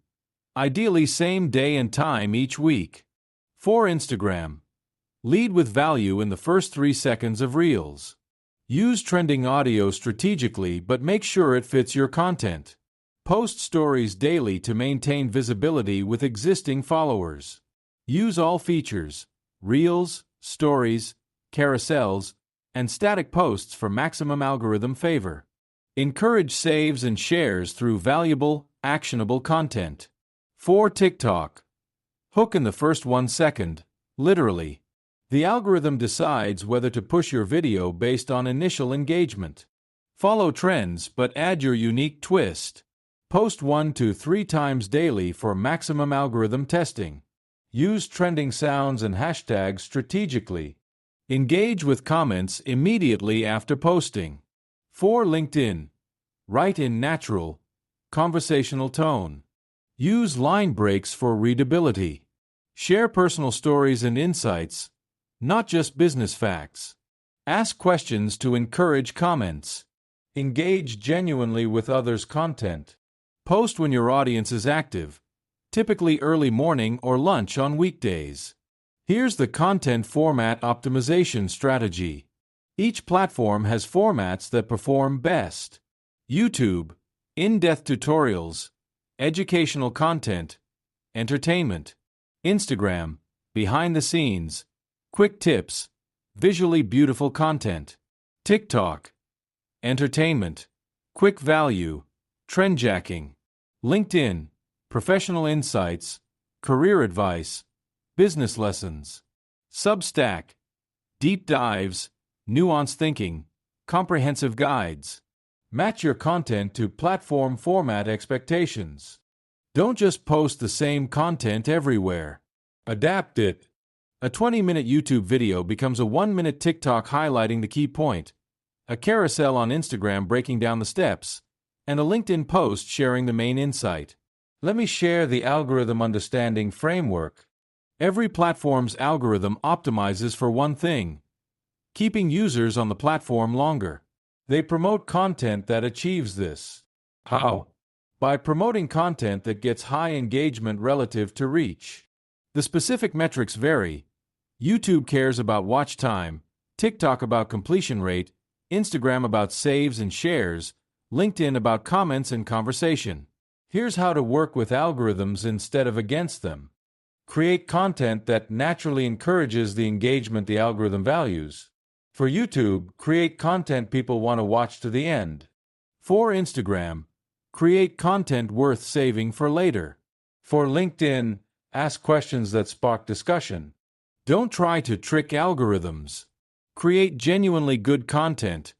ideally same day and time each week. For Instagram, lead with value in the first 3 seconds of Reels. Use trending audio strategically but make sure it fits your content. Post stories daily to maintain visibility with existing followers. Use all features, Reels, Stories, Carousels, and static posts for maximum algorithm favor. Encourage saves and shares through valuable, actionable content. 4. TikTok. Hook in the first 1 second, literally. The algorithm decides whether to push your video based on initial engagement. Follow trends but add your unique twist. Post 1 to 3 times daily for maximum algorithm testing. Use trending sounds and hashtags strategically. Engage with comments immediately after posting. 4. LinkedIn. Write in natural, conversational tone. Use line breaks for readability. Share personal stories and insights, not just business facts. Ask questions to encourage comments. Engage genuinely with others' content. Post when your audience is active, typically early morning or lunch on weekdays. Here's the content format optimization strategy. Each platform has formats that perform best. YouTube, in-depth tutorials, educational content, entertainment. Instagram, behind the scenes, quick tips, visually beautiful content. TikTok, entertainment, quick value, trendjacking. LinkedIn, professional insights, career advice, business lessons. Substack, deep dives, nuanced thinking, comprehensive guides. Match your content to platform format expectations. Don't just post the same content everywhere. Adapt it. A 20-minute YouTube video becomes a 1-minute TikTok highlighting the key point, a carousel on Instagram breaking down the steps, and a LinkedIn post sharing the main insight. Let me share the algorithm understanding framework. Every platform's algorithm optimizes for one thing: keeping users on the platform longer. They promote content that achieves this. How? By promoting content that gets high engagement relative to reach. The specific metrics vary. YouTube cares about watch time, TikTok about completion rate, Instagram about saves and shares, LinkedIn about comments and conversation. Here's how to work with algorithms instead of against them. Create content that naturally encourages the engagement the algorithm values. For YouTube, create content people want to watch to the end. For Instagram, create content worth saving for later. For LinkedIn, ask questions that spark discussion. Don't try to trick algorithms. Create genuinely good content,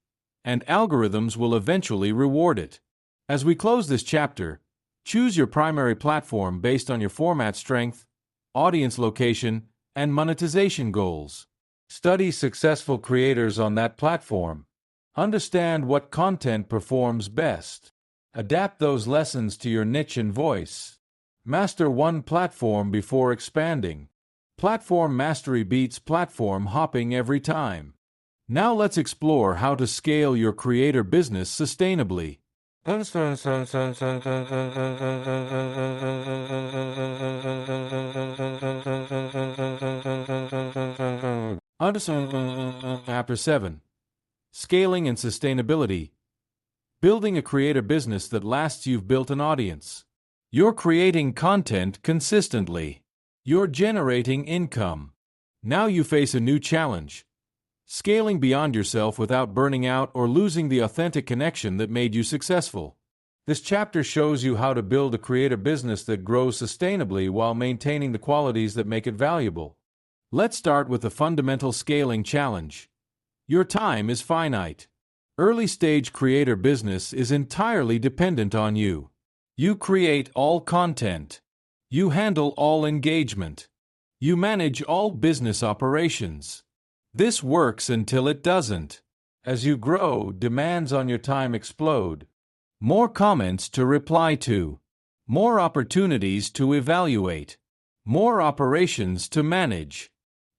and algorithms will eventually reward it. As we close this chapter, choose your primary platform based on your format strength, audience location, and monetization goals. Study successful creators on that platform. Understand what content performs best. Adapt those lessons to your niche and voice. Master one platform before expanding. Platform mastery beats platform hopping every time. Now let's explore how to scale your creator business sustainably. Chapter 7. Scaling and Sustainability. Building a creator business that lasts. You've built an audience. You're creating content consistently. You're generating income. Now you face a new challenge: scaling beyond yourself without burning out or losing the authentic connection that made you successful. This chapter shows you how to build a creator business that grows sustainably while maintaining the qualities that make it valuable. Let's start with the fundamental scaling challenge. Your time is finite. Early-stage creator business is entirely dependent on you. You create all content. You handle all engagement. You manage all business operations. This works until it doesn't. As you grow, demands on your time explode. More comments to reply to. More opportunities to evaluate. More operations to manage.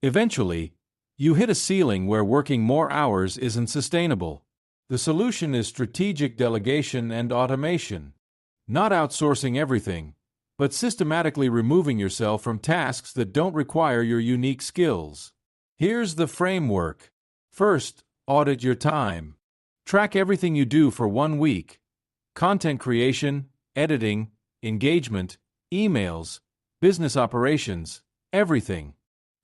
Eventually, you hit a ceiling where working more hours isn't sustainable. The solution is strategic delegation and automation. Not outsourcing everything, but systematically removing yourself from tasks that don't require your unique skills. Here's the framework. First, audit your time. Track everything you do for 1 week. Content creation, editing, engagement, emails, business operations, everything.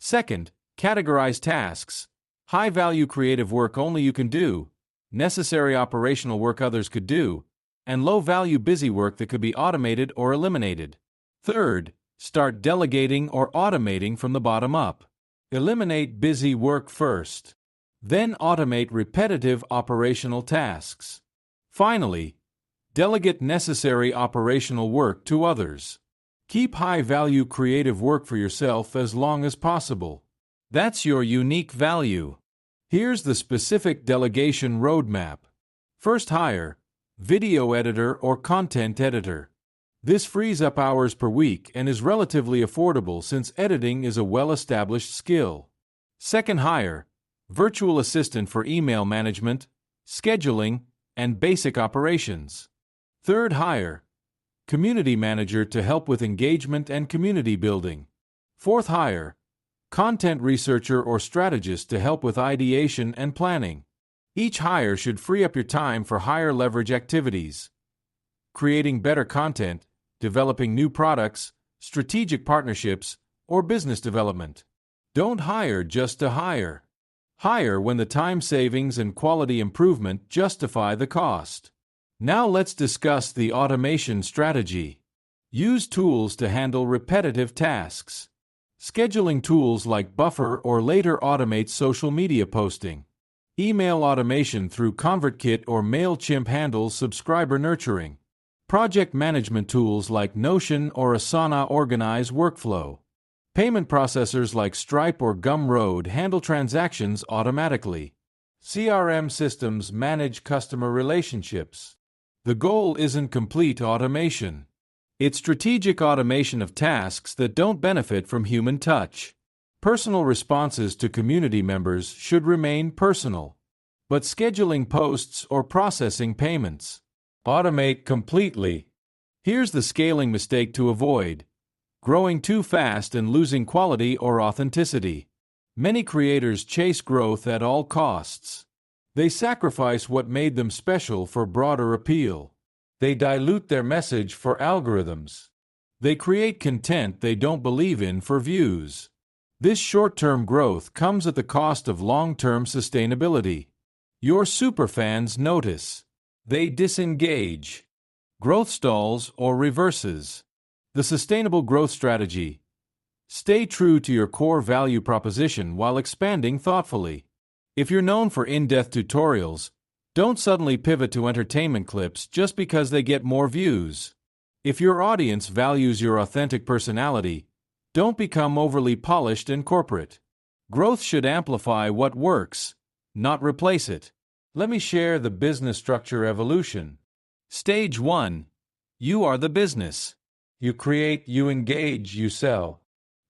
Second, categorize tasks. High-value creative work only you can do. necessary operational work others could do, and low-value busy work that could be automated or eliminated. Third, start delegating or automating from the bottom up. Eliminate busy work first. Then automate repetitive operational tasks. Finally, delegate necessary operational work to others. Keep high-value creative work for yourself as long as possible. That's your unique value. Here's the specific delegation roadmap. First, hire video editor or content editor. This frees up hours per week and is relatively affordable since editing is a well-established skill. Second, hire virtual assistant for email management, scheduling, and basic operations. Third, hire community manager to help with engagement and community building. Fourth, hire content researcher or strategist to help with ideation and planning. Each hire should free up your time for higher leverage activities, creating better content, developing new products, strategic partnerships, or business development. Don't hire just to hire. Hire when the time savings and quality improvement justify the cost. Now let's discuss the automation strategy. Use tools to handle repetitive tasks. Scheduling tools like Buffer or Later automate social media posting. Email automation through ConvertKit or MailChimp handles subscriber nurturing. Project management tools like Notion or Asana organize workflow. Payment processors like Stripe or Gumroad handle transactions automatically. CRM systems manage customer relationships. The goal isn't complete automation. It's strategic automation of tasks that don't benefit from human touch. Personal responses to community members should remain personal, but scheduling posts or processing payments, automate completely. Here's the scaling mistake to avoid: growing too fast and losing quality or authenticity. Many creators chase growth at all costs. They sacrifice what made them special for broader appeal. They dilute their message for algorithms. They create content they don't believe in for views. This short-term growth comes at the cost of long-term sustainability. Your superfans notice. They disengage. Growth stalls or reverses. The sustainable growth strategy: stay true to your core value proposition while expanding thoughtfully. If you're known for in-depth tutorials, don't suddenly pivot to entertainment clips just because they get more views. If your audience values your authentic personality, don't become overly polished and corporate. Growth should amplify what works, not replace it. Let me share the business structure evolution. Stage 1. You are the business. You create, you engage, you sell.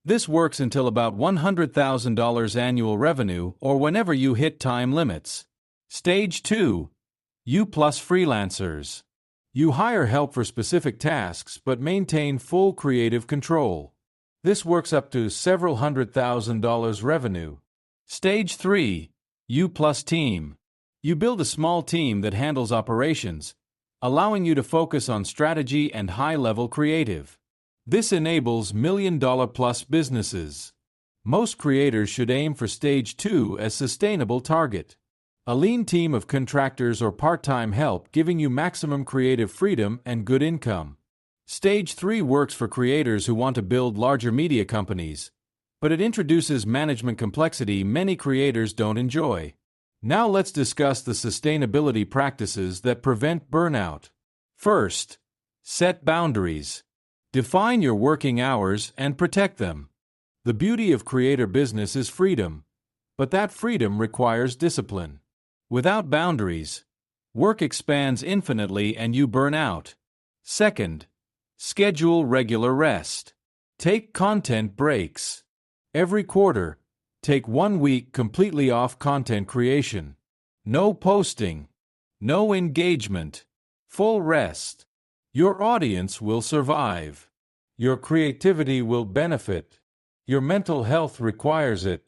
This works until about $100,000 annual revenue or whenever you hit time limits. Stage 2. You plus freelancers. You hire help for specific tasks but maintain full creative control. This works up to several $100,000 revenue. Stage 3. You plus team. You build a small team that handles operations, allowing you to focus on strategy and high-level creative. This enables million-dollar-plus businesses. Most creators should aim for Stage 2 as sustainable target. A lean team of contractors or part-time help giving you maximum creative freedom and good income. Stage 3 works for creators who want to build larger media companies, but it introduces management complexity many creators don't enjoy. Now let's discuss the sustainability practices that prevent burnout. First, set boundaries. Define your working hours and protect them. The beauty of creator business is freedom, but that freedom requires discipline. Without boundaries, work expands infinitely and you burn out. Second, schedule regular rest. Take content breaks. Every quarter, take 1 week completely off content creation. No posting. No engagement. Full rest. Your audience will survive. Your creativity will benefit. Your mental health requires it.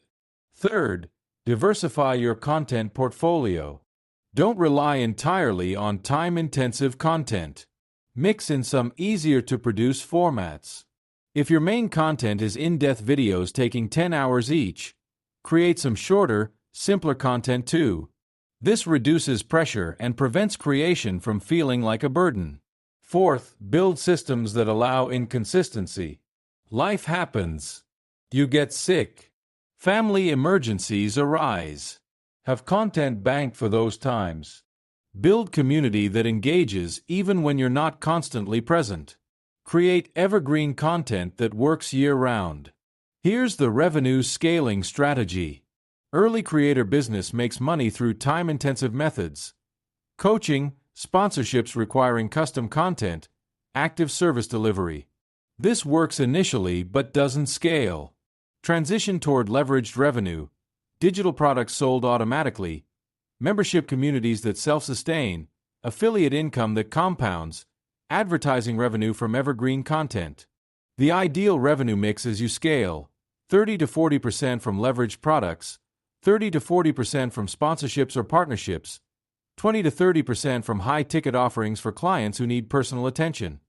Third, diversify your content portfolio. Don't rely entirely on time-intensive content. Mix in some easier-to-produce formats. If your main content is in-depth videos taking 10 hours each, create some shorter, simpler content too. This reduces pressure and prevents creation from feeling like a burden. Fourth, build systems that allow inconsistency. Life happens. You get sick. Family emergencies arise. Have content banked for those times. Build community that engages even when you're not constantly present. Create evergreen content that works year-round. Here's the revenue scaling strategy. Early creator business makes money through time-intensive methods. Coaching, sponsorships requiring custom content, active service delivery. This works initially but doesn't scale. Transition toward leveraged revenue, digital products sold automatically, membership communities that self-sustain, affiliate income that compounds, advertising revenue from evergreen content. The ideal revenue mix as you scale: 30 to 40% from leveraged products, 30 to 40% from sponsorships or partnerships, 20 to 30% from high-ticket offerings for clients who need personal attention.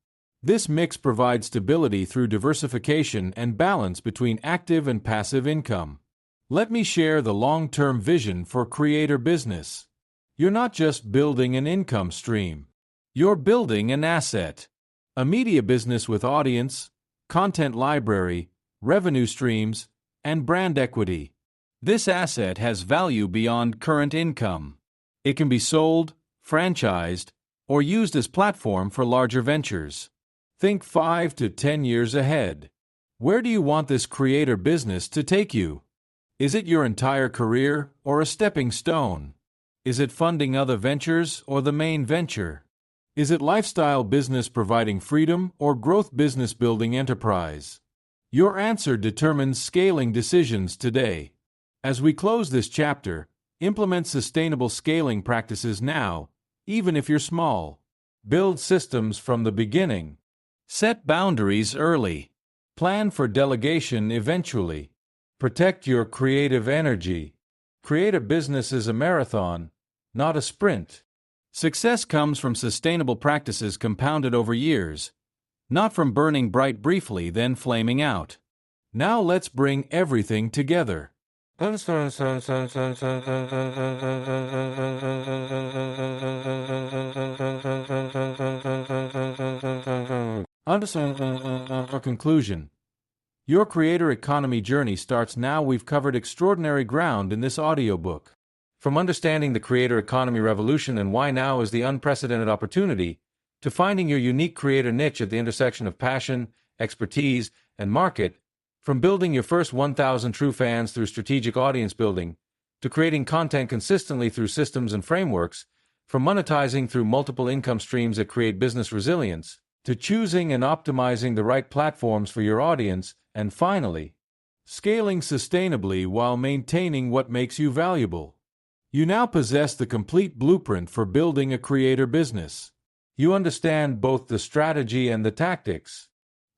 This mix provides stability through diversification and balance between active and passive income. Let me share the long-term vision for creator business. You're not just building an income stream. You're building an asset. A media business with audience, content library, revenue streams, and brand equity. This asset has value beyond current income. It can be sold, franchised, or used as platform for larger ventures. Think 5 to 10 years ahead. Where do you want this creator business to take you? Is it your entire career or a stepping stone? Is it funding other ventures or the main venture? Is it lifestyle business providing freedom or growth business building enterprise? Your answer determines scaling decisions today. As we close this chapter, implement sustainable scaling practices now, even if you're small. Build systems from the beginning. Set boundaries early. Plan for delegation eventually. Protect your creative energy. Create a business as a marathon, not a sprint. Success comes from sustainable practices compounded over years, not from burning bright briefly then flaming out. Now let's bring everything together. Conclusion. Your creator economy journey starts now. We've covered extraordinary ground in this audiobook. From understanding the creator economy revolution and why now is the unprecedented opportunity, to finding your unique creator niche at the intersection of passion, expertise, and market, from building your first 1,000 true fans through strategic audience building, to creating content consistently through systems and frameworks, from monetizing through multiple income streams that create business resilience, to choosing and optimizing the right platforms for your audience, and finally, scaling sustainably while maintaining what makes you valuable. You now possess the complete blueprint for building a creator business. You understand both the strategy and the tactics.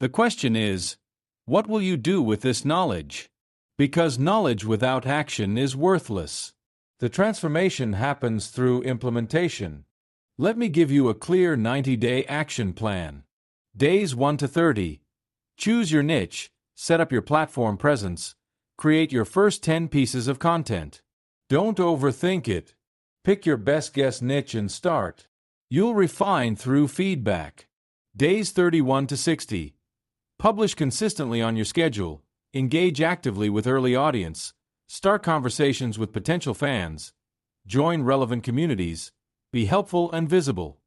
The question is, what will you do with this knowledge? Because knowledge without action is worthless. The transformation happens through implementation. Let me give you a clear 90-day action plan. Days 1 to 30. Choose your niche, set up your platform presence, create your first 10 pieces of content. Don't overthink it. Pick your best guess niche and start. You'll refine through feedback. Days 31 to 60. Publish consistently on your schedule, engage actively with early audience, start conversations with potential fans, join relevant communities, be helpful and visible.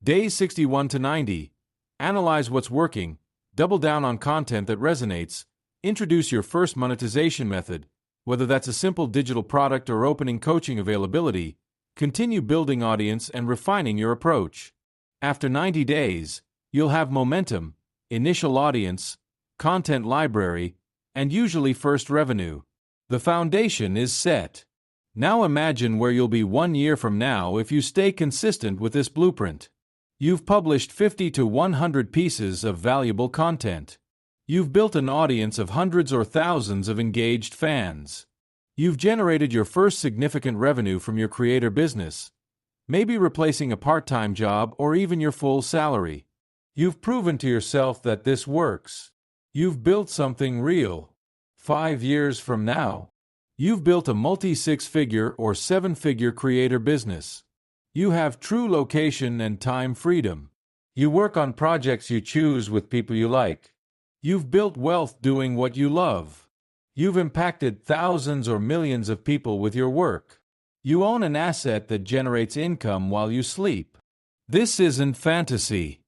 Days 61 to 90. Analyze what's working, double down on content that resonates, introduce your first monetization method, whether that's a simple digital product or opening coaching availability, continue building audience and refining your approach. After 90 days, you'll have momentum, initial audience, content library, and usually first revenue. The foundation is set. Now imagine where you'll be 1 year from now if you stay consistent with this blueprint. You've published 50 to 100 pieces of valuable content. You've built an audience of hundreds or thousands of engaged fans. You've generated your first significant revenue from your creator business, maybe replacing a part-time job or even your full salary. You've proven to yourself that this works. You've built something real. 5 years from now, You've built a multi-six-figure or seven-figure creator business. You have true location and time freedom. You work on projects you choose with people you like. You've built wealth doing what you love. You've impacted thousands or millions of people with your work. You own an asset that generates income while you sleep. This isn't fantasy.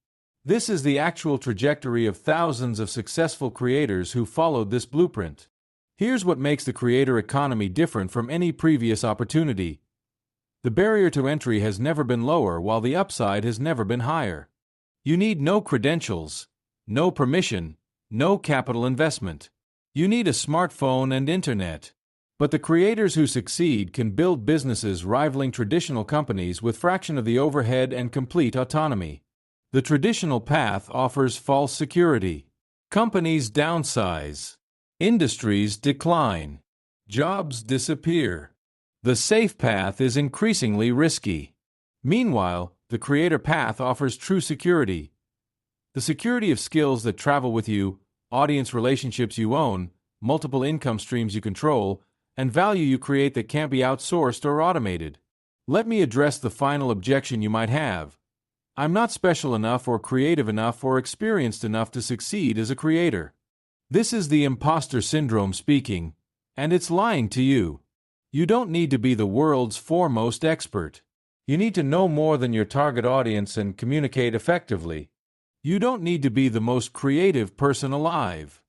This is the actual trajectory of thousands of successful creators who followed this blueprint. Here's what makes the creator economy different from any previous opportunity. The barrier to entry has never been lower, while the upside has never been higher. You need no credentials, no permission, no capital investment. You need a smartphone and internet. But the creators who succeed can build businesses rivaling traditional companies with fraction of the overhead and complete autonomy. The traditional path offers false security. Companies downsize. Industries decline. Jobs disappear. The safe path is increasingly risky. Meanwhile, the creator path offers true security. The security of skills that travel with you, audience relationships you own, multiple income streams you control, and value you create that can't be outsourced or automated. Let me address the final objection you might have. I'm not special enough or creative enough or experienced enough to succeed as a creator. This is the imposter syndrome speaking, and it's lying to you. You don't need to be the world's foremost expert. You need to know more than your target audience and communicate effectively. You don't need to be the most creative person alive.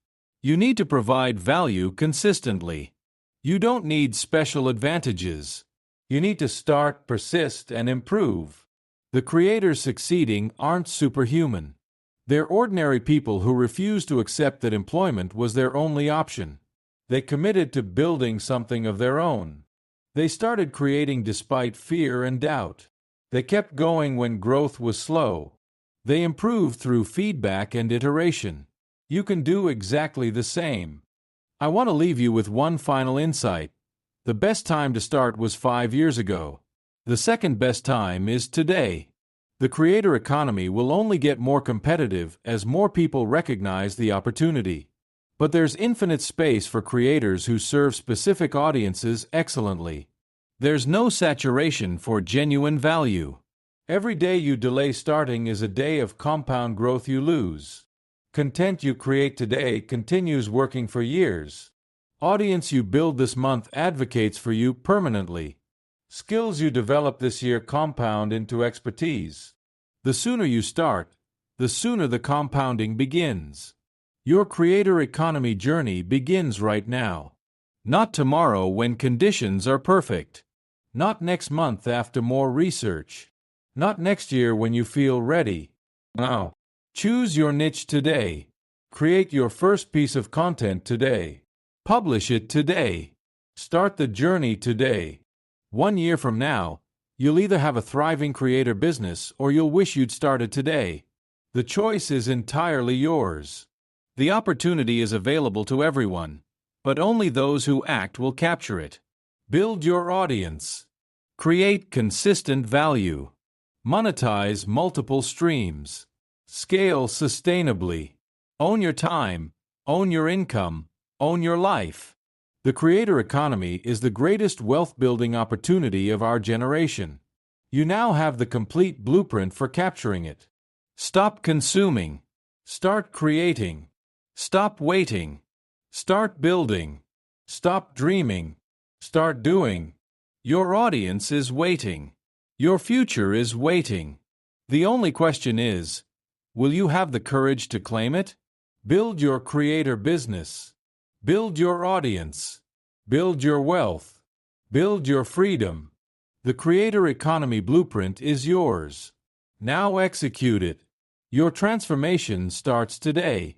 You need to provide value consistently. You don't need special advantages. You need to start, persist, and improve. The creators succeeding aren't superhuman. They're ordinary people who refused to accept that employment was their only option. They committed to building something of their own. They started creating despite fear and doubt. They kept going when growth was slow. They improved through feedback and iteration. You can do exactly the same. I want to leave you with one final insight. The best time to start was 5 years ago. The second best time is today. The creator economy will only get more competitive as more people recognize the opportunity. But there's infinite space for creators who serve specific audiences excellently. There's no saturation for genuine value. Every day you delay starting is a day of compound growth you lose. Content you create today continues working for years. Audience you build this month advocates for you permanently. Skills you develop this year compound into expertise. The sooner you start, the sooner the compounding begins. Your creator economy journey begins right now. Not tomorrow when conditions are perfect. Not next month after more research. Not next year when you feel ready. Now. Choose your niche today. Create your first piece of content today. Publish it today. Start the journey today. 1 year from now, you'll either have a thriving creator business or you'll wish you'd started today. The choice is entirely yours. The opportunity is available to everyone, but only those who act will capture it. Build your audience. Create consistent value. Monetize multiple streams. Scale sustainably. Own your time. Own your income. Own your life. The creator economy is the greatest wealth-building opportunity of our generation. You now have the complete blueprint for capturing it. Stop consuming. Start creating. Stop waiting. Start building. Stop dreaming. Start doing. Your audience is waiting. Your future is waiting. The only question is, will you have the courage to claim it? Build your creator business. Build your audience. Build your wealth. Build your freedom. The creator economy blueprint is yours. Now execute it. Your transformation starts today.